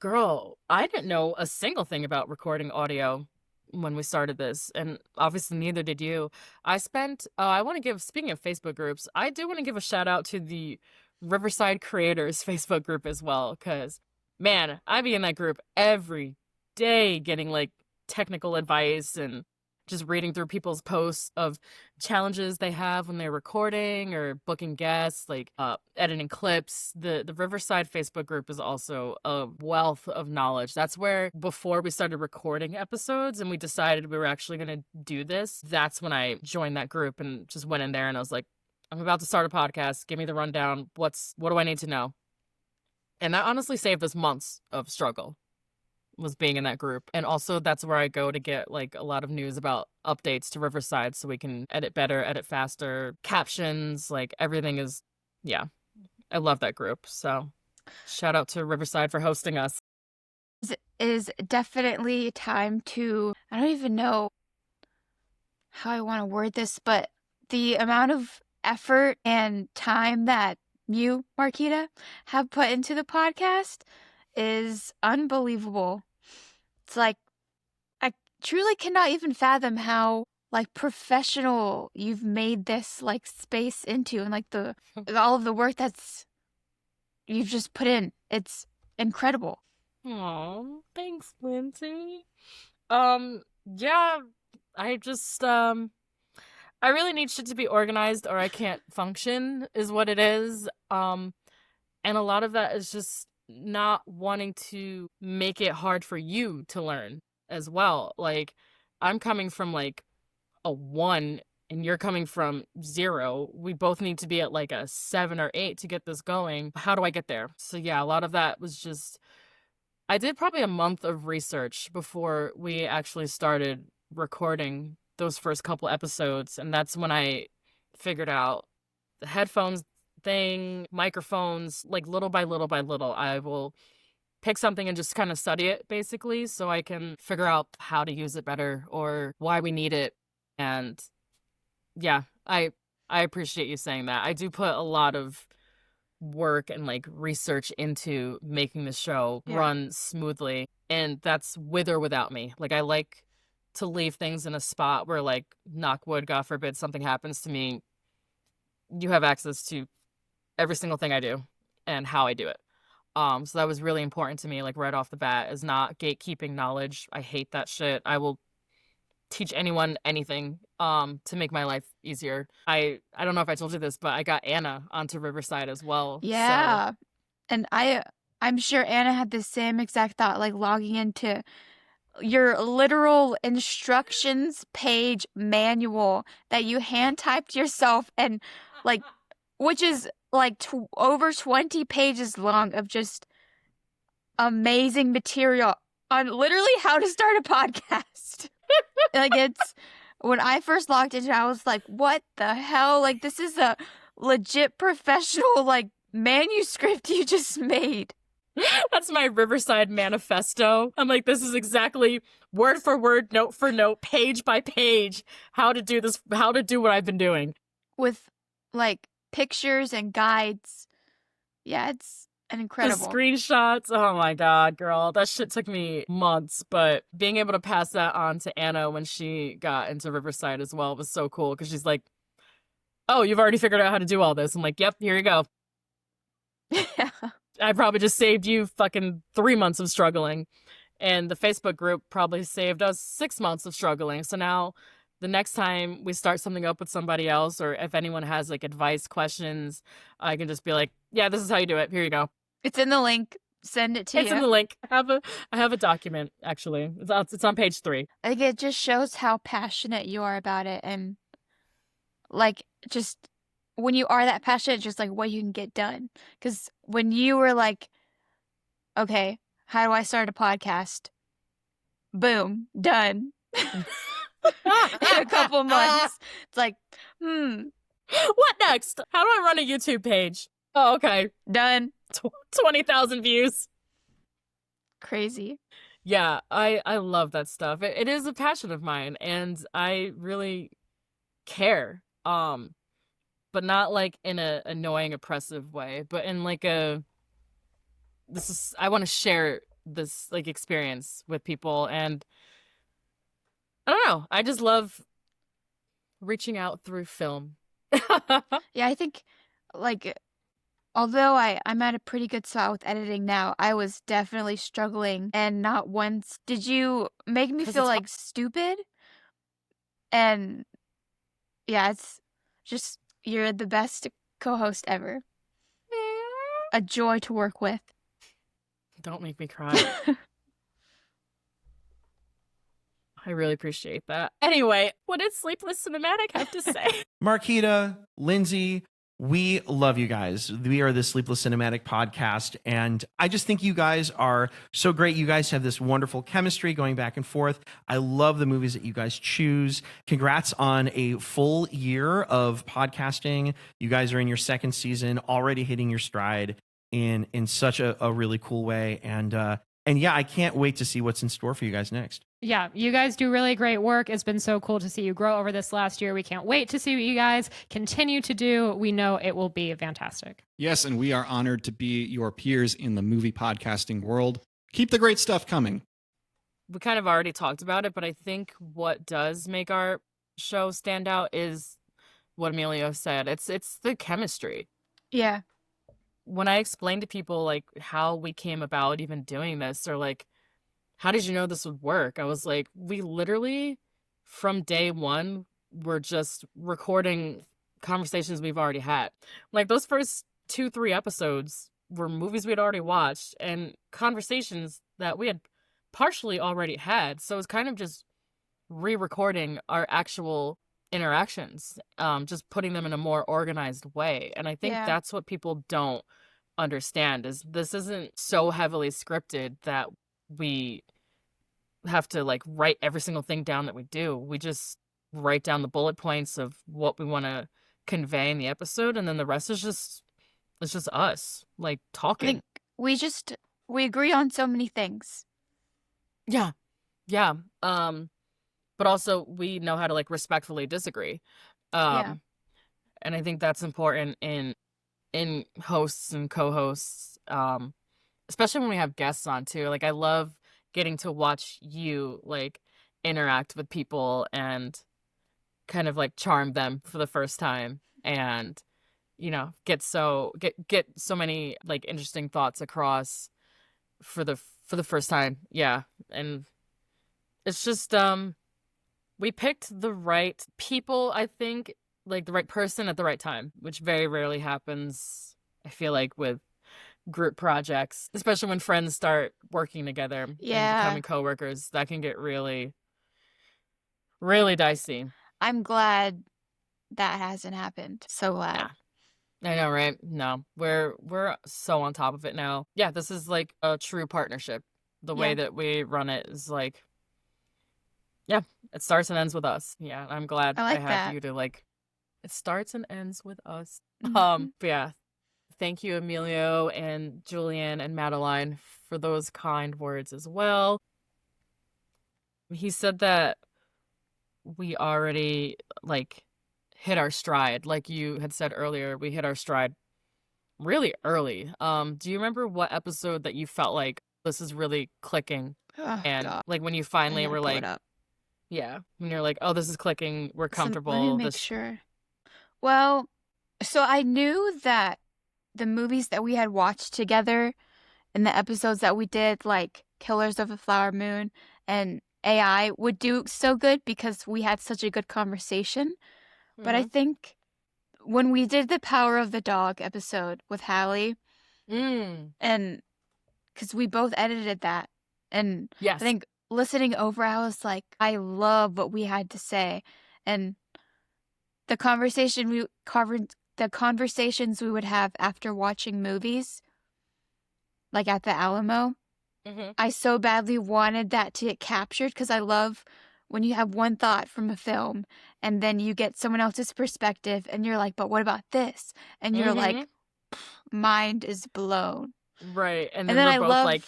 Girl, I didn't know a single thing about recording audio when we started this, and obviously neither did you. I want to give, speaking of Facebook groups, I do want to give a shout out to the Riverside Creators Facebook group as well, because, man, I be in that group every day getting, like, technical advice and just reading through people's posts of challenges they have when they're recording or booking guests, like editing clips. The Riverside Facebook group is also a wealth of knowledge. That's where, before we started recording episodes and we decided we were actually going to do this, that's when I joined that group and just went in there and I was like, I'm about to start a podcast. Give me the rundown. What do I need to know? And that honestly saved us months of struggle, was being in that group. And also that's where I go to get like a lot of news about updates to Riverside so we can edit better, edit faster, captions, like everything is, yeah. I love that group. So shout out to Riverside for hosting us. It is definitely time to, I don't even know how I want to word this, but the amount of effort and time that you, Marquita, have put into the podcast is unbelievable. It's like, I truly cannot even fathom how like professional you've made this like space into, and like all of the work that's you've just put in. It's incredible. Aw, thanks, Lindsay. Yeah, I just, I really need shit to be organized or I can't function, is what it is. And a lot of that is just not wanting to make it hard for you to learn as well. Like, I'm coming from like a 1 and you're coming from 0. We both need to be at like a 7 or 8 to get this going. How do I get there? So yeah, a lot of that was just, I did probably a month of research before we actually started recording those first couple episodes, and that's when I figured out the headphones thing, microphones, like little by little by little. I will pick something and just kind of study it basically so I can figure out how to use it better or why we need it. And yeah, I appreciate you saying that. I do put a lot of work and like research into making the show run smoothly, and that's with or without me. Like, I like to leave things in a spot where, like, knock wood, God forbid something happens to me, you have access to every single thing I do and how I do it. So that was really important to me, like right off the bat, is not gatekeeping knowledge. I hate that shit. I will teach anyone anything to make my life easier. I don't know if I told you this, but I got Anna onto Riverside as well. Yeah. So. And I'm sure Anna had the same exact thought, like logging into your literal instructions page manual that you hand typed yourself, and like, which is like over 20 pages long of just amazing material on literally how to start a podcast. Like, it's, when I first logged into it, I was like, what the hell? Like, this is a legit professional, like, manuscript you just made. That's my Riverside manifesto. I'm like, this is exactly word for word, note for note, page by page, how to do this, how to do what I've been doing. With, like, pictures and guides. Yeah, it's incredible. The screenshots, oh my god, girl. That shit took me months, but being able to pass that on to Anna when she got into Riverside as well was so cool, because she's like, oh, you've already figured out how to do all this. I'm like, yep, here you go. Yeah. I probably just saved you fucking 3 months of struggling. And the Facebook group probably saved us 6 months of struggling. So now the next time we start something up with somebody else, or if anyone has like advice, questions, I can just be like, yeah, this is how you do it. Here you go. It's in the link. Send it to you. It's in the link. I have a document, actually. It's on page 3. I think it just shows how passionate you are about it, and like, just when you are that passionate, just like what you can get done. Because when you were like, okay, how do I start a podcast? Boom, done. In a couple months. It's like, What next? How do I run a YouTube page? Oh, okay. Done. 20,000 views. Crazy. Yeah, I love that stuff. It is a passion of mine, and I really care. But not like in a annoying, oppressive way, but in like I want to share this like experience with people, and I don't know, I just love reaching out through film. Yeah, I think, like, although I'm at a pretty good spot with editing now, I was definitely struggling, and not once did you make me 'Cause feel it's like stupid. And yeah, it's just, you're the best co-host ever. A joy to work with. Don't make me cry. I really appreciate that. Anyway, what did Sleepless Cinematic have to say? Marquita, Lindsay, we love you guys. We are the Sleepless Cinematic podcast, and I just think you guys are so great. You guys have this wonderful chemistry going back and forth. I love the movies that you guys choose. Congrats on a full year of podcasting. You guys are in your second season, already hitting your stride in such a really cool way. And yeah, I can't wait to see what's in store for you guys next. Yeah, you guys do really great work. It's been so cool to see you grow over this last year. We can't wait to see what you guys continue to do. We know it will be fantastic. Yes, and we are honored to be your peers in the movie podcasting world. Keep the great stuff coming. We kind of already talked about it, but I think what does make our show stand out is what Emilio said. It's the chemistry. Yeah. When I explain to people like how we came about even doing this, or like, how did you know this would work? I was like, we literally from day one were just recording conversations we've already had. Like those first 2-3 episodes were movies we had already watched and conversations that we had partially already had. So it's kind of just re-recording our actual interactions, just putting them in a more organized way. And I think Yeah. that's what people don't understand, is this isn't so heavily scripted that we have to like write every single thing down that we do. We just write down the bullet points of what we want to convey in the episode, and then the rest is just, it's just us like I talking. think we agree on so many things. Yeah. But also we know how to like respectfully disagree. Yeah. And I think that's important in hosts and co-hosts, especially when we have guests on too. Like I love getting to watch you like interact with people and kind of like charm them for the first time, and get so many like interesting thoughts across for the first time. Yeah. And it's just we picked the right people, I think, like the right person at the right time, which very rarely happens, I feel like, with group projects, especially when friends start working together and becoming coworkers. That can get really, really dicey. I'm glad that hasn't happened. So glad. Yeah. I know, right? No, we're so on top of it now. Yeah, this is like a true partnership. The way that we run it is like, yeah, it starts and ends with us. Yeah, I'm glad I like have that. you to like, it starts and ends with us. Mhm. But yeah, thank you, Emilio and Julian and Madeline, for those kind words as well. He said that we already like hit our stride. Like you had said earlier, we hit our stride really early. Do you remember what episode that you felt like this is really clicking? Oh, And God. like when you I finally gotta were pull it like, up. yeah, when you're like, oh, this is clicking, we're Let me comfortable. make sure. Well, so I knew that the movies that we had watched together and the episodes that we did, like Killers of the Flower Moon and AI, would do so good because we had such a good conversation. But I think when we did the Power of the Dog episode with Hallie, and because we both edited that, and Yes. I think listening over, I was like, I love what we had to say, and the conversations we would have after watching movies, like at the Alamo. I so badly wanted that to get captured because I love when you have one thought from a film and then you get someone else's perspective and you're like, but what about this? And you're like, mind is blown. Right. And And then then we're I both love, like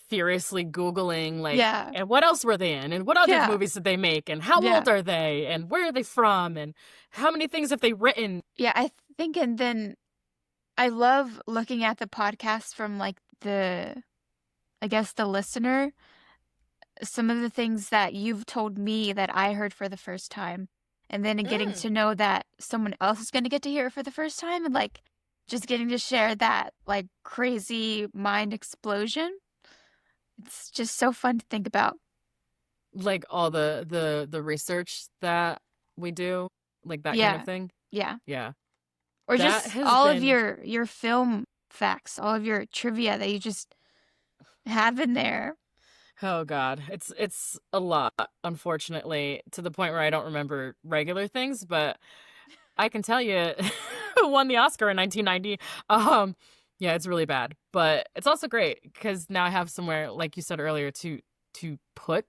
furiously Googling, like, Yeah. and what else were they in? And what other Yeah. movies did they make? And how Yeah. old are they? And where are they from? And how many things have they written? Yeah, I think, and then I love looking at the podcast from like the listener. Some of the things that you've told me that I heard for the first time, and then getting to know that someone else is going to get to hear it for the first time, and like just getting to share that like crazy mind explosion. It's just so fun to think about. Like all the research that we do, like that kind of thing. Yeah. Yeah. Or That just has all of been- your film facts, all of your trivia that you just have in there. Oh God, it's a lot, unfortunately, to the point where I don't remember regular things, but I can tell you who won the Oscar in 1990. Yeah, it's really bad, but it's also great because now I have somewhere, like you said earlier, to put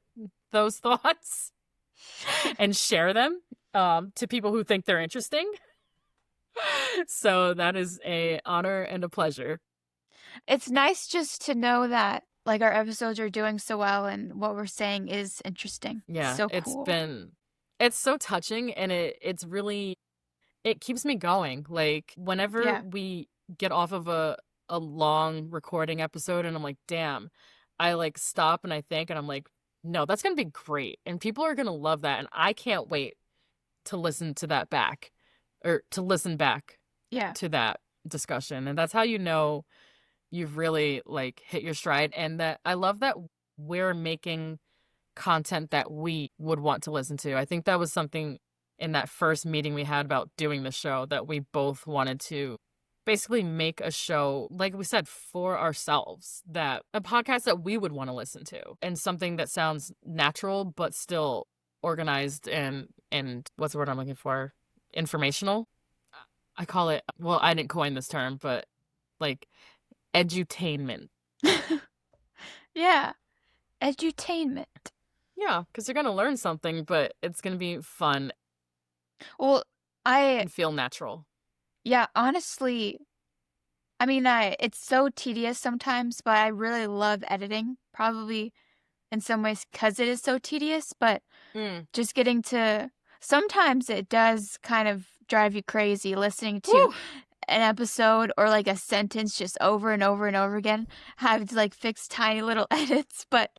those thoughts and share them to people who think they're interesting. So that is an honor and a pleasure. It's nice just to know that like our episodes are doing so well and what we're saying is interesting. Yeah, So cool. it's so touching, and it's really, it keeps me going. Like, whenever we get off of a long recording episode and I'm like, damn, I like stop and I think and I'm like, no, that's gonna be great. And people are gonna love that. And I can't wait to listen to that back, or to listen back to that discussion. And that's how you know you've really like hit your stride. And that I love that we're making content that we would want to listen to. I think that was something in that first meeting we had about doing the show, that we both wanted to basically make a show, like we said, for ourselves, that a podcast that we would want to listen to, and something that sounds natural but still organized and what's the word I'm looking for? Informational. I call it, well, I didn't coin this term, but like edutainment. Yeah. Edutainment. Yeah, because you're going to learn something, but it's going to be fun. Well, and feel natural. Yeah, honestly, I mean, it's so tedious sometimes, but I really love editing, probably in some ways because it is so tedious, but just getting to, sometimes it does kind of drive you crazy listening to an episode or like a sentence just over and over and over again, having to like fix tiny little edits, but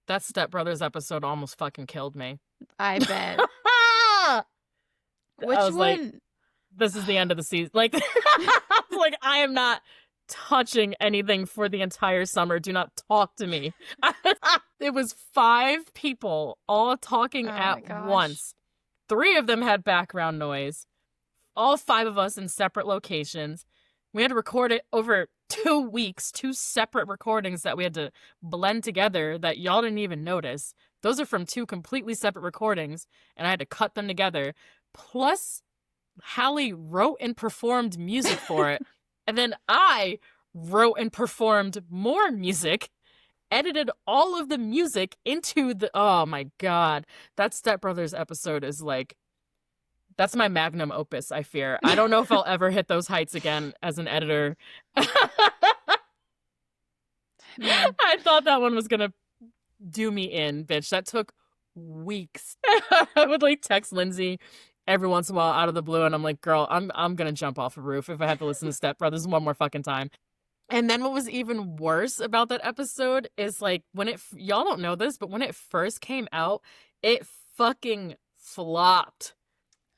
that Step Brothers episode almost fucking killed me. I bet. Which one? Like, this is the end of the season. Like, I was like, I am not touching anything for the entire summer. Do not talk to me. It was 5 people all talking at once. 3 of them had background noise. All 5 of us in separate locations. We had to record it over 2 weeks, 2 separate recordings that we had to blend together that y'all didn't even notice. Those are from 2 completely separate recordings, and I had to cut them together. Plus, Hallie wrote and performed music for it. And then I wrote and performed more music, edited all of the music into the, oh my God. That Step Brothers episode is like, that's my magnum opus, I fear. I don't know if I'll ever hit those heights again as an editor. I thought that one was gonna do me in, bitch. That took weeks. I would like text Lindsay every once in a while out of the blue, and I'm like, girl, I'm gonna jump off a roof if I have to listen to Step Brothers one more fucking time. And then what was even worse about that episode is like, when it, y'all don't know this, but when it first came out, it fucking flopped.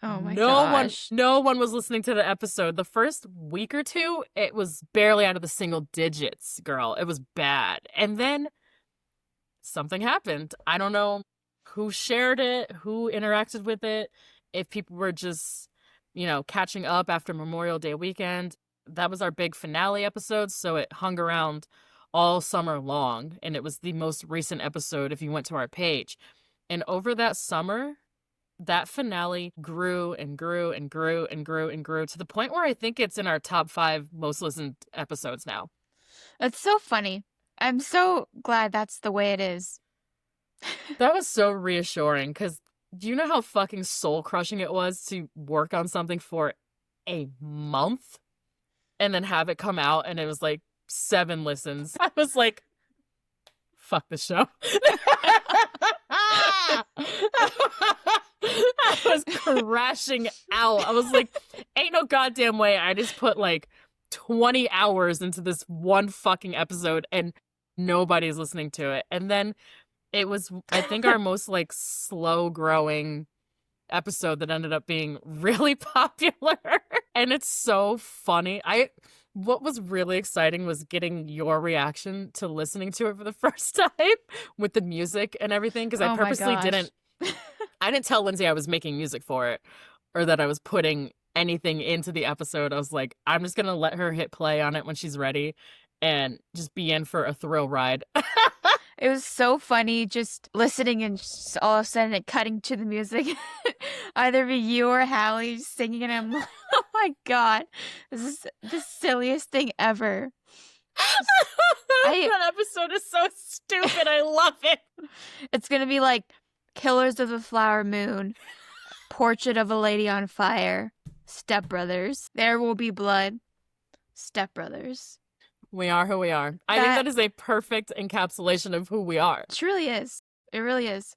Oh my gosh. No one was listening to the episode. The first week or 2, it was barely out of the single digits, girl. It was bad. And then something happened. I don't know who shared it, who interacted with it, if people were just, you know, catching up after Memorial Day weekend. That was our big finale episode, so it hung around all summer long, and it was the most recent episode if you went to our page. And over that summer, that finale grew and grew and grew and grew and grew to the point where I think it's in our top 5 most listened episodes now. That's so funny. I'm so glad that's the way it is. That was so reassuring, because do you know how fucking soul-crushing it was to work on something for a month and then have it come out and it was like 7 listens? I was like, fuck the show. I was crashing out. I was like, ain't no goddamn way I just put like 20 hours into this one fucking episode and nobody's listening to it. And then it was, I think, our most like slow growing episode that ended up being really popular. And it's so funny. What was really exciting was getting your reaction to listening to it for the first time with the music and everything, because I purposely I didn't tell Lindsay I was making music for it or that I was putting anything into the episode. I was like, I'm just gonna let her hit play on it when she's ready and just be in for a thrill ride. It was so funny just listening and just all of a sudden it cutting to the music. Either be you or Hallie just singing, and I'm like, oh my God, this is the silliest thing ever. That episode is so stupid. I love it. It's going to be like Killers of the Flower Moon, Portrait of a Lady on Fire, Step Brothers, There Will Be Blood, Step Brothers. We are who we are. I think that is a perfect encapsulation of who we are. It truly is. It really is.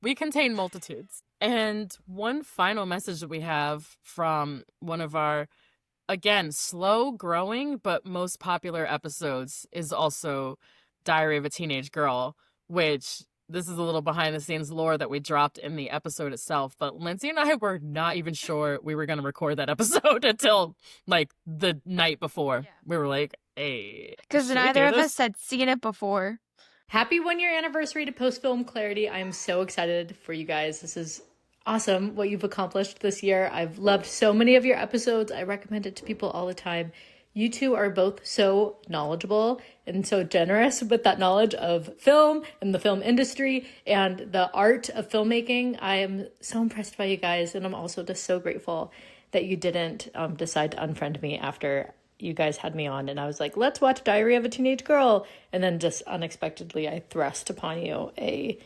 We contain multitudes. And one final message that we have from one of our, again, slow growing but most popular episodes is also Diary of a Teenage Girl, which this is a little behind the scenes lore that we dropped in the episode itself. But Lindsay and I were not even sure we were going to record that episode until like the night before. Yeah. We were like, hey. Because neither of us had seen it before. Happy 1 year anniversary to Post Film Clarity. I am so excited for you guys. This is awesome what you've accomplished this year. I've loved so many of your episodes. I recommend it to people all the time. You two are both so knowledgeable and so generous with that knowledge of film and the film industry and the art of filmmaking. I am so impressed by you guys, and I'm also just so grateful that you didn't decide to unfriend me after you guys had me on and I was like, let's watch Diary of a Teenage Girl. And then just unexpectedly, I thrust upon you a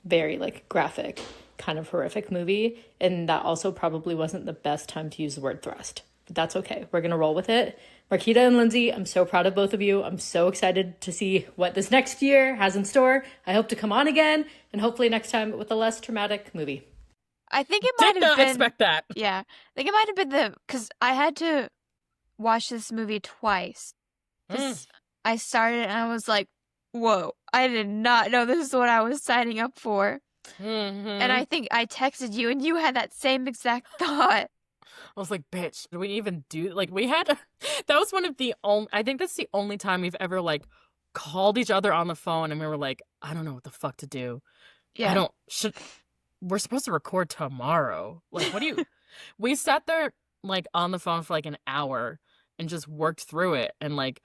very like graphic, kind of horrific movie. And that also probably wasn't the best time to use the word thrust. But that's okay. We're going to roll with it. Marquita and Lindsay, I'm so proud of both of you. I'm so excited to see what this next year has in store. I hope to come on again and hopefully next time with a less traumatic movie. I think it might have been... expect that. Yeah. I think it might have been because I had to watch this movie twice. I started and I was like, whoa, I did not know this is what I was signing up for. And I think I texted you and you had that same exact thought. I was like, bitch, did we even do, like, we had, that was one of the only, I think that's the only time we've ever, like, called each other on the phone and we were like, I don't know what the fuck to do. Yeah. We're supposed to record tomorrow. Like, what do you, we sat there, like, on the phone for, like, an hour and just worked through it and, like,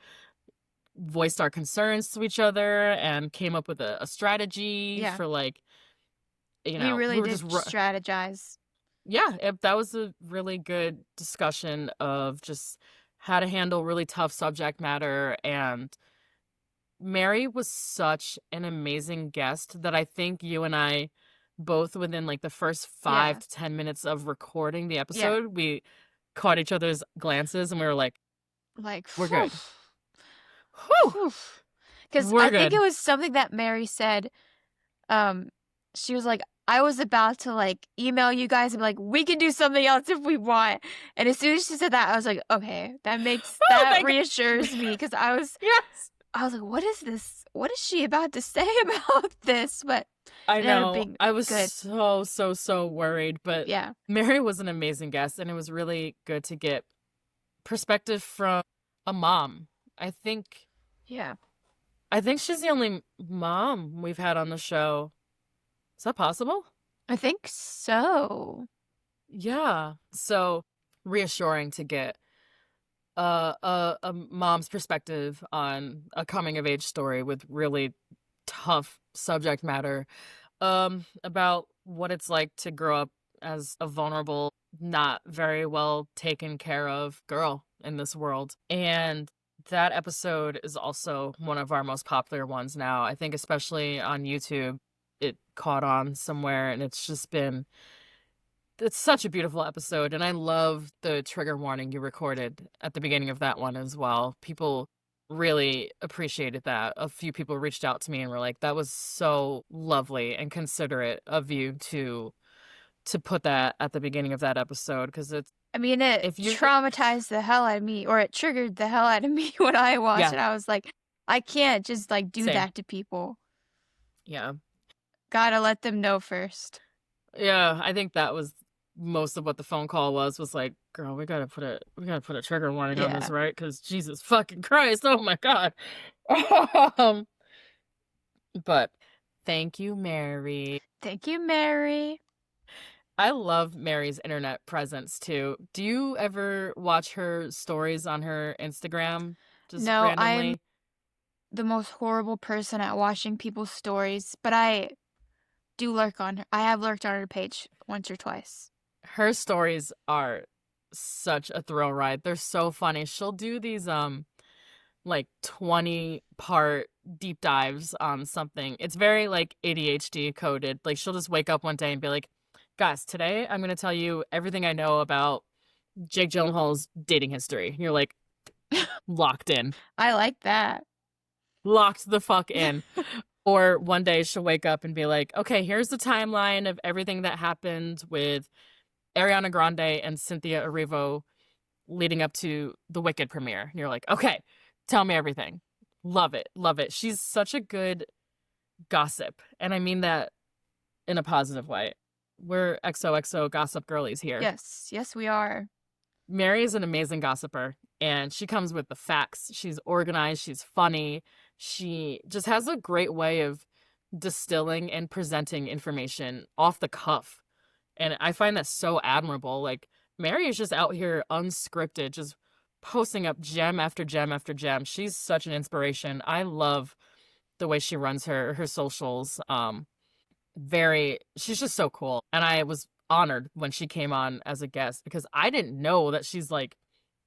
voiced our concerns to each other and came up with a strategy for, like, you know. We really did strategize. Yeah, that was a really good discussion of just how to handle really tough subject matter. And Mary was such an amazing guest that I think you and I both within like the first 5 to 10 minutes of recording the episode, we caught each other's glances and we were like, we're good. Because I think it was something that Mary said. She was like, I was about to like email you guys and be like, we can do something else if we want. And as soon as she said that, I was like, okay, that reassures me because I was like, what is this? What is she about to say about this? But I know I was good. so worried, but yeah, Mary was an amazing guest, and it was really good to get perspective from a mom. I think she's the only mom we've had on the show. Is that possible? I think so. Yeah. So reassuring to get a mom's perspective on a coming of age story with really tough subject matter about what it's like to grow up as a vulnerable, not very well taken care of girl in this world. And that episode is also one of our most popular ones now. I think especially on YouTube, it caught on somewhere, and it's such a beautiful episode. And I love the trigger warning you recorded at the beginning of that one as well. People really appreciated that. A few people reached out to me and were like, that was so lovely and considerate of you to put that at the beginning of that episode, because it traumatized the hell out of me, or it triggered the hell out of me when I watched it. I was like, I can't just like do that to people. Yeah. Gotta let them know first. Yeah, I think that was most of what the phone call was like, girl, we gotta put a trigger warning on this, right? Because Jesus fucking Christ, oh my God. But thank you, Mary. Thank you, Mary. I love Mary's internet presence too. Do you ever watch her stories on her Instagram? Just no, randomly? I'm the most horrible person at watching people's stories, but I do lurk on her. I have lurked on her page once or twice. Her stories are such a thrill ride. They're so funny. She'll do these like 20-part deep dives on something. It's very like ADHD coded. Like she'll just wake up one day and be like, guys, today I'm going to tell you everything I know about Jake Gyllenhaal's dating history. And you're like, Locked in. I like that. Locked the fuck in. Or one day she'll wake up and be like, okay, here's the timeline of everything that happened with Ariana Grande and Cynthia Erivo leading up to the Wicked premiere. And you're like, okay, tell me everything. Love it. Love it. She's such a good gossip. And I mean that in a positive way. We're XOXO gossip girlies here. Yes. Yes, we are. Mary is an amazing gossiper, and she comes with the facts. She's organized. She's funny. She just has a great way of distilling and presenting information off the cuff. And I find that so admirable. Like, Mary is just out here unscripted, just posting up gem after gem after gem. She's such an inspiration. I love the way she runs her socials. She's just so cool. And I was honored when she came on as a guest because I didn't know that she's like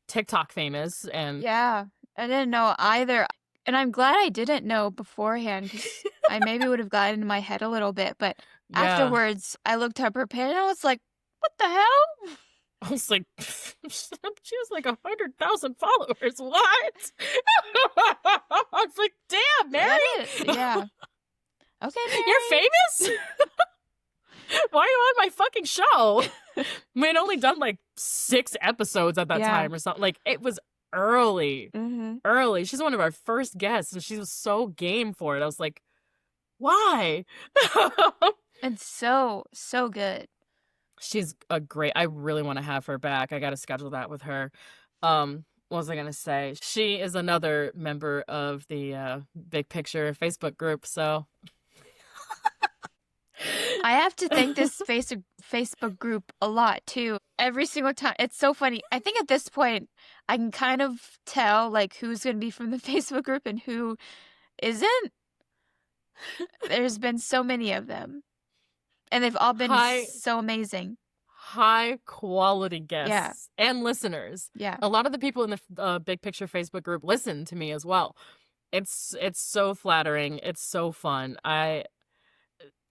TikTok famous. And Yeah, I didn't know either. And I'm glad I didn't know beforehand because I maybe would have gotten in my head a little bit. But yeah, afterwards, I looked up her page and I was like, what the hell? I was like, she has like 100,000 followers. What? I was like, damn, Mary. Yeah. Okay, Mary. You're famous? Why are you on my fucking show? We had only done like 6 episodes at that time or something. Like, it was early. Early. She's one of our first guests, and she was so game for it. I was like, why? It's so good. She's a great, I really want to have her back. I got to schedule that with her. What was I going to say? She is another member of the Big Picture Facebook group, so I have to thank this Facebook group a lot too. Every single time. It's so funny. I think at this point I can kind of tell like who's going to be from the Facebook group and who isn't. There's been so many of them. And they've all been so amazing. High quality guests and listeners. Yeah. A lot of the people in the Big Picture Facebook group listen to me as well. It's so flattering. It's so fun.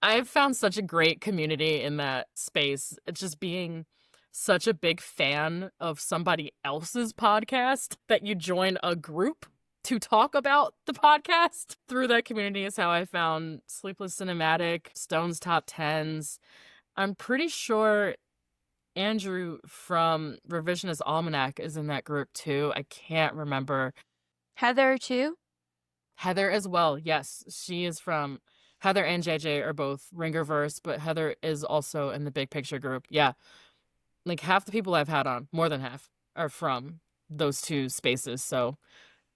I've found such a great community in that space. It's just being such a big fan of somebody else's podcast that you join a group to talk about the podcast. Through that community is how I found Sleepless Cinematic, Stone's Top Tens. I'm pretty sure Andrew from Revisionist Almanac is in that group too. I can't remember. Heather too? Heather as well, yes. She is from... Heather and JJ are both Ringerverse, but Heather is also in the Big Picture group. Yeah. Like half the people I've had on, more than half, are from those 2 spaces. So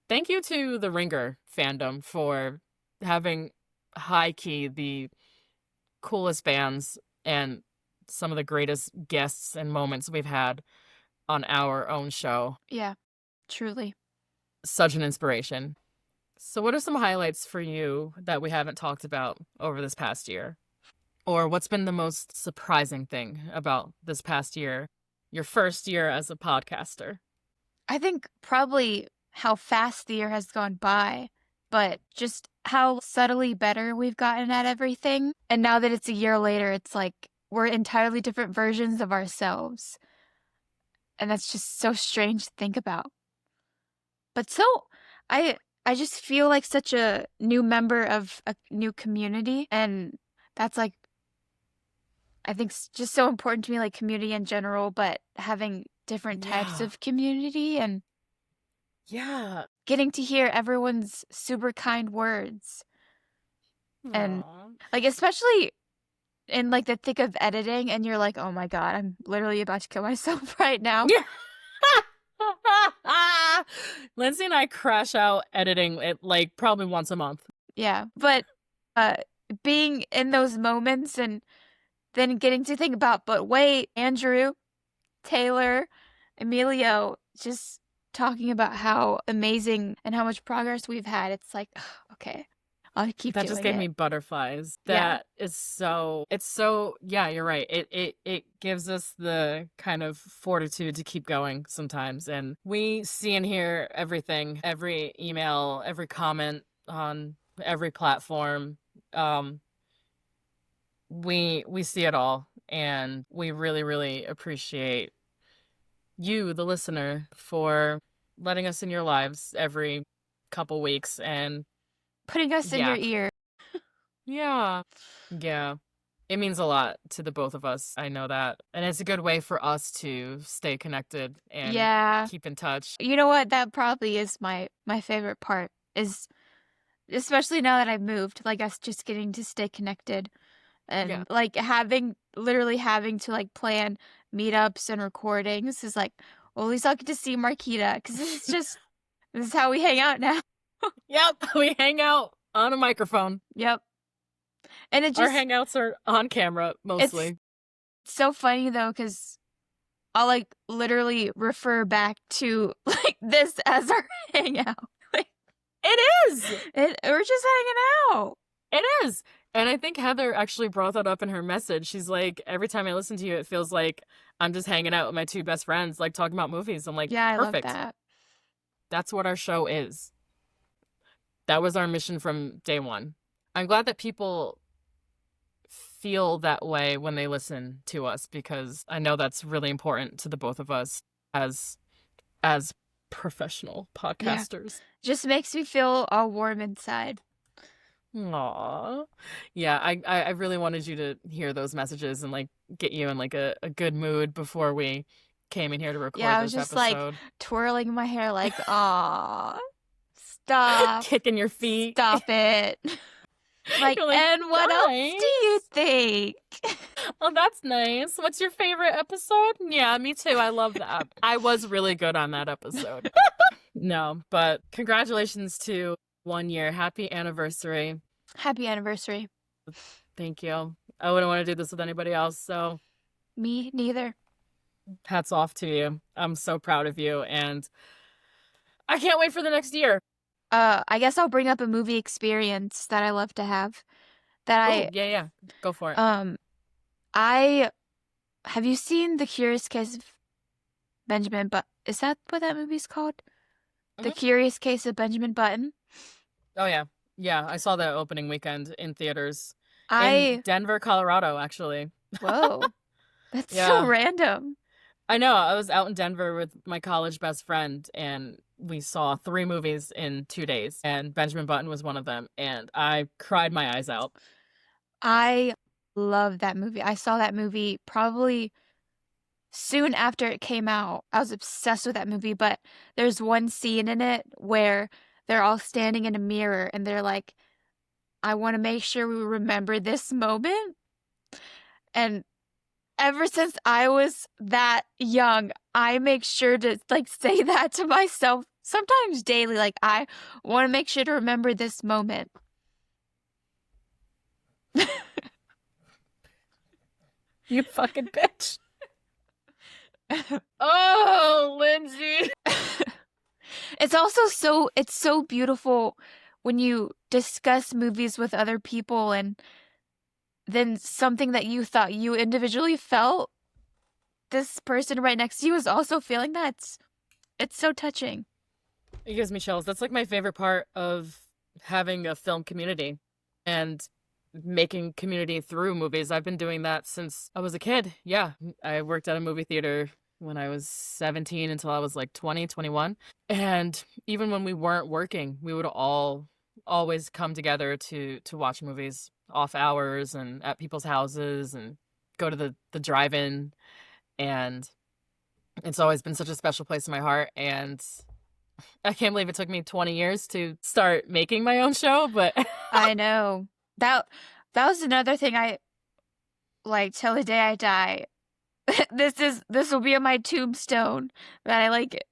thank you to the Ringer fandom for having high key the coolest bands and some of the greatest guests and moments we've had on our own show. Yeah, truly. Such an inspiration. So what are some highlights for you that we haven't talked about over this past year? Or what's been the most surprising thing about this past year, your first year as a podcaster? I think probably how fast the year has gone by, but just how subtly better we've gotten at everything. And now that it's a year later, it's like we're entirely different versions of ourselves. And that's just so strange to think about. But I just feel like such a new member of a new community. And that's like, I think just so important to me, like community in general, but having different types of community and getting to hear everyone's super kind words. Aww. And like, especially in like the thick of editing and you're like, oh my God, I'm literally about to kill myself right now. Lindsay and I crash out editing it like probably once a month. Yeah, but being in those moments and then getting to think about, but wait, Andrew, Taylor, Emilio, just talking about how amazing and how much progress we've had. It's like, okay, I'll keep that doing just gave it. me butterflies. That is so, it's so, yeah, you're right. It gives us the kind of fortitude to keep going sometimes. And we see and hear everything, every email, every comment on every platform. We see it all, and we really, really appreciate you, the listener, for letting us in your lives every couple weeks and Putting us in your yeah. ear. Yeah. Yeah. It means a lot to the both of us. I know that. And it's a good way for us to stay connected and Yeah. keep in touch. You know what? That probably is my favorite part, is especially now that I've moved, like us just getting to stay connected and Yeah. like literally having to like plan meetups and recordings is like, well, at least I'll get to see Marquita, because this is how we hang out now. Yep. We hang out on a microphone. Yep. And it Our just, hangouts are on camera mostly. it's so funny though, because I'll like literally refer back to like this as our hangout. Like, It is. we're just hanging out. It is. And I think Heather actually brought that up in her message. She's like, every time I listen to you, it feels like I'm just hanging out with my two best friends, like talking about movies. I'm like, Yeah, perfect. I love that. That's what our show is. That was our mission from day one. I'm glad that people feel that way when they listen to us, because I know that's really important to the both of us as professional podcasters. Just makes me feel all warm inside. Aw. Yeah, I really wanted you to hear those messages and like get you in like a good mood before we came in here to record Yeah, I was this just episode. like twirling my hair like, aw, stop. Kicking your feet. Stop it. Like, You're like, and what else "Guys." do you think? Oh, that's nice. What's your favorite episode? Yeah, me too. I love that. I was really good on that episode. No, but congratulations to 1 year. Happy anniversary. Happy anniversary. Thank you. I wouldn't want to do this with anybody else, so Me neither. hats off to you. I'm so proud of you, and I can't wait for the next year. I guess I'll bring up a movie experience that I love to have. That Ooh, yeah. Go for it. Have you seen The Curious Case of Benjamin is that what that movie's called? The Curious Case of Benjamin Button? Oh, yeah. Yeah, I saw that opening weekend in theaters. In I Denver, Colorado, actually. Whoa. That's Yeah. so random. I know. I was out in Denver with my college best friend, and we saw 3 movies in 2 days, and Benjamin Button was one of them, and I cried my eyes out. I love that movie. I saw that movie probably soon after it came out. I was obsessed with that movie, but there's one scene in it where they're all standing in a mirror and they're like, I want to make sure we remember this moment. And ever since I was that young, I make sure to like say that to myself sometimes daily. Like, I want to make sure to remember this moment. You fucking bitch. Oh, Lindsay. It's also so beautiful when you discuss movies with other people and then something that you thought you individually felt, this person right next to you is also feeling that. It's so touching. It gives me chills. That's like my favorite part of having a film community and making community through movies. I've been doing that since I was a kid. Yeah. I worked at a movie theater when I was 17 until I was like 20, 21. And even when we weren't working, we would all always come together to watch movies off hours and at people's houses and go to the drive-in. And it's always been such a special place in my heart. And I can't believe it took me 20 years to start making my own show, but I know. That was another thing I like till the day I die. This will be on my tombstone that I like,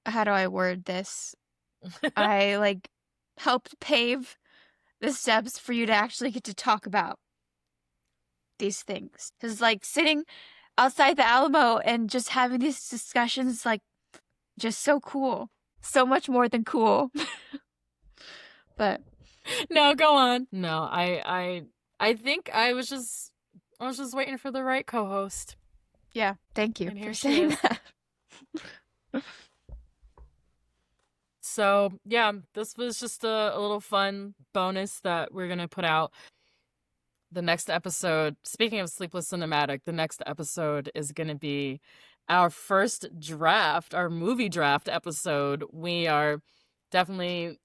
how do I word this? I like helped pave the steps for you to actually get to talk about these things. Cuz like sitting outside the Alamo and just having these discussions, like, just so cool. So much more than cool. But no, go on. No, I think I was just waiting for the right co-host. yeah, thank you And here for she saying is. that. So, yeah, this was just a little fun bonus that we're going to put out. The next episode, speaking of Sleepless Cinematic, the next episode is going to be our first draft, our movie draft episode. We are definitely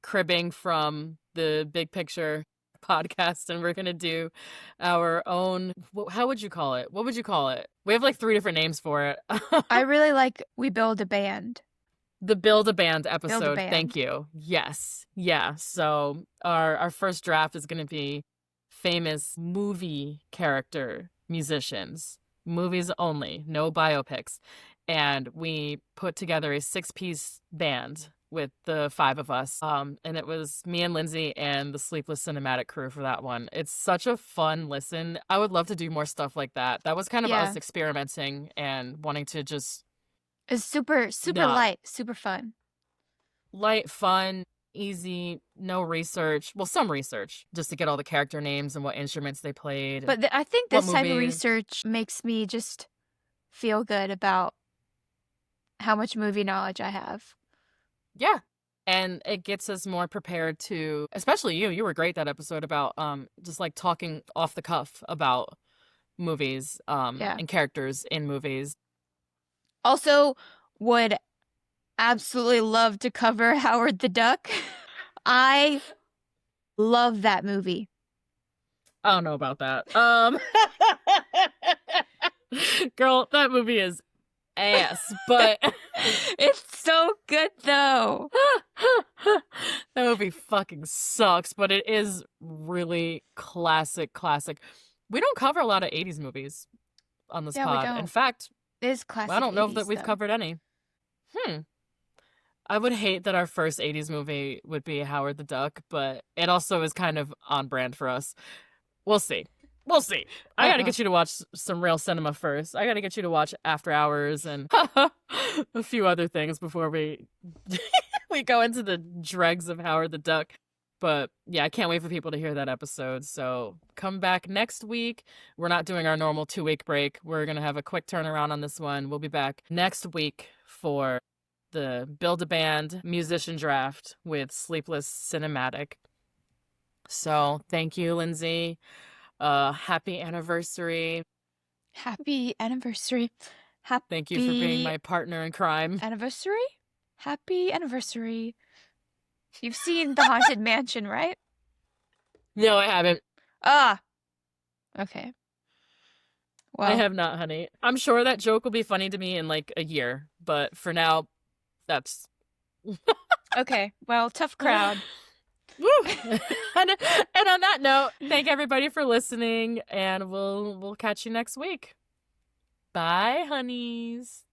cribbing from the Big Picture podcast, and we're gonna do our own. How would you call it? What would you call it? We have like 3 different names for it. I really like We Build a Band. The Build a Band episode. Build a Band. Thank you. Yes. Yeah. So our first draft is going to be famous movie character musicians. Movies only, no biopics. And we put together a 6-piece band with the 5 of us. And it was me and Lindsay and the Sleepless Cinematic crew for that one. It's such a fun listen. I would love to do more stuff like that. That was kind of us experimenting and wanting to just It's super light, super fun. light, fun, easy, no research. Well, some research just to get all the character names and what instruments they played. But I think what this type of movie. research makes me just feel good about how much movie knowledge I have. Yeah. And it gets us more prepared to, especially you. You were great that episode about just like talking off the cuff about movies and characters in movies. Also, would absolutely love to cover Howard the Duck. I love that movie. I don't know about that. Girl, that movie is ass, but it's so good though. That movie fucking sucks, but it is really classic. We don't cover a lot of 80s movies on this pod. We don't. In fact, it is classic. I don't know 80s, that we've though. covered any. I would hate that our first 80s movie would be Howard the Duck, but it also is kind of on brand for us. We'll see. I gotta get you to watch some real cinema first. I gotta get you to watch After Hours and a few other things before we we go into the dregs of Howard the Duck. But yeah, I can't wait for people to hear that episode. So come back next week. We're not doing our normal 2-week break. We're gonna have a quick turnaround on this one. We'll be back next week for the Build a Band musician draft with Sleepless Cinematic. So thank you, Lindsay. Happy anniversary. Happy anniversary. Thank you for being my partner in crime. Anniversary? Happy anniversary. You've seen The Haunted Mansion, right? No, I haven't. Okay. Well, I have not, honey. I'm sure that joke will be funny to me in like a year, but for now, that's okay. Well, tough crowd. Woo! and on that note, thank everybody for listening, and we'll catch you next week. Bye, honeys.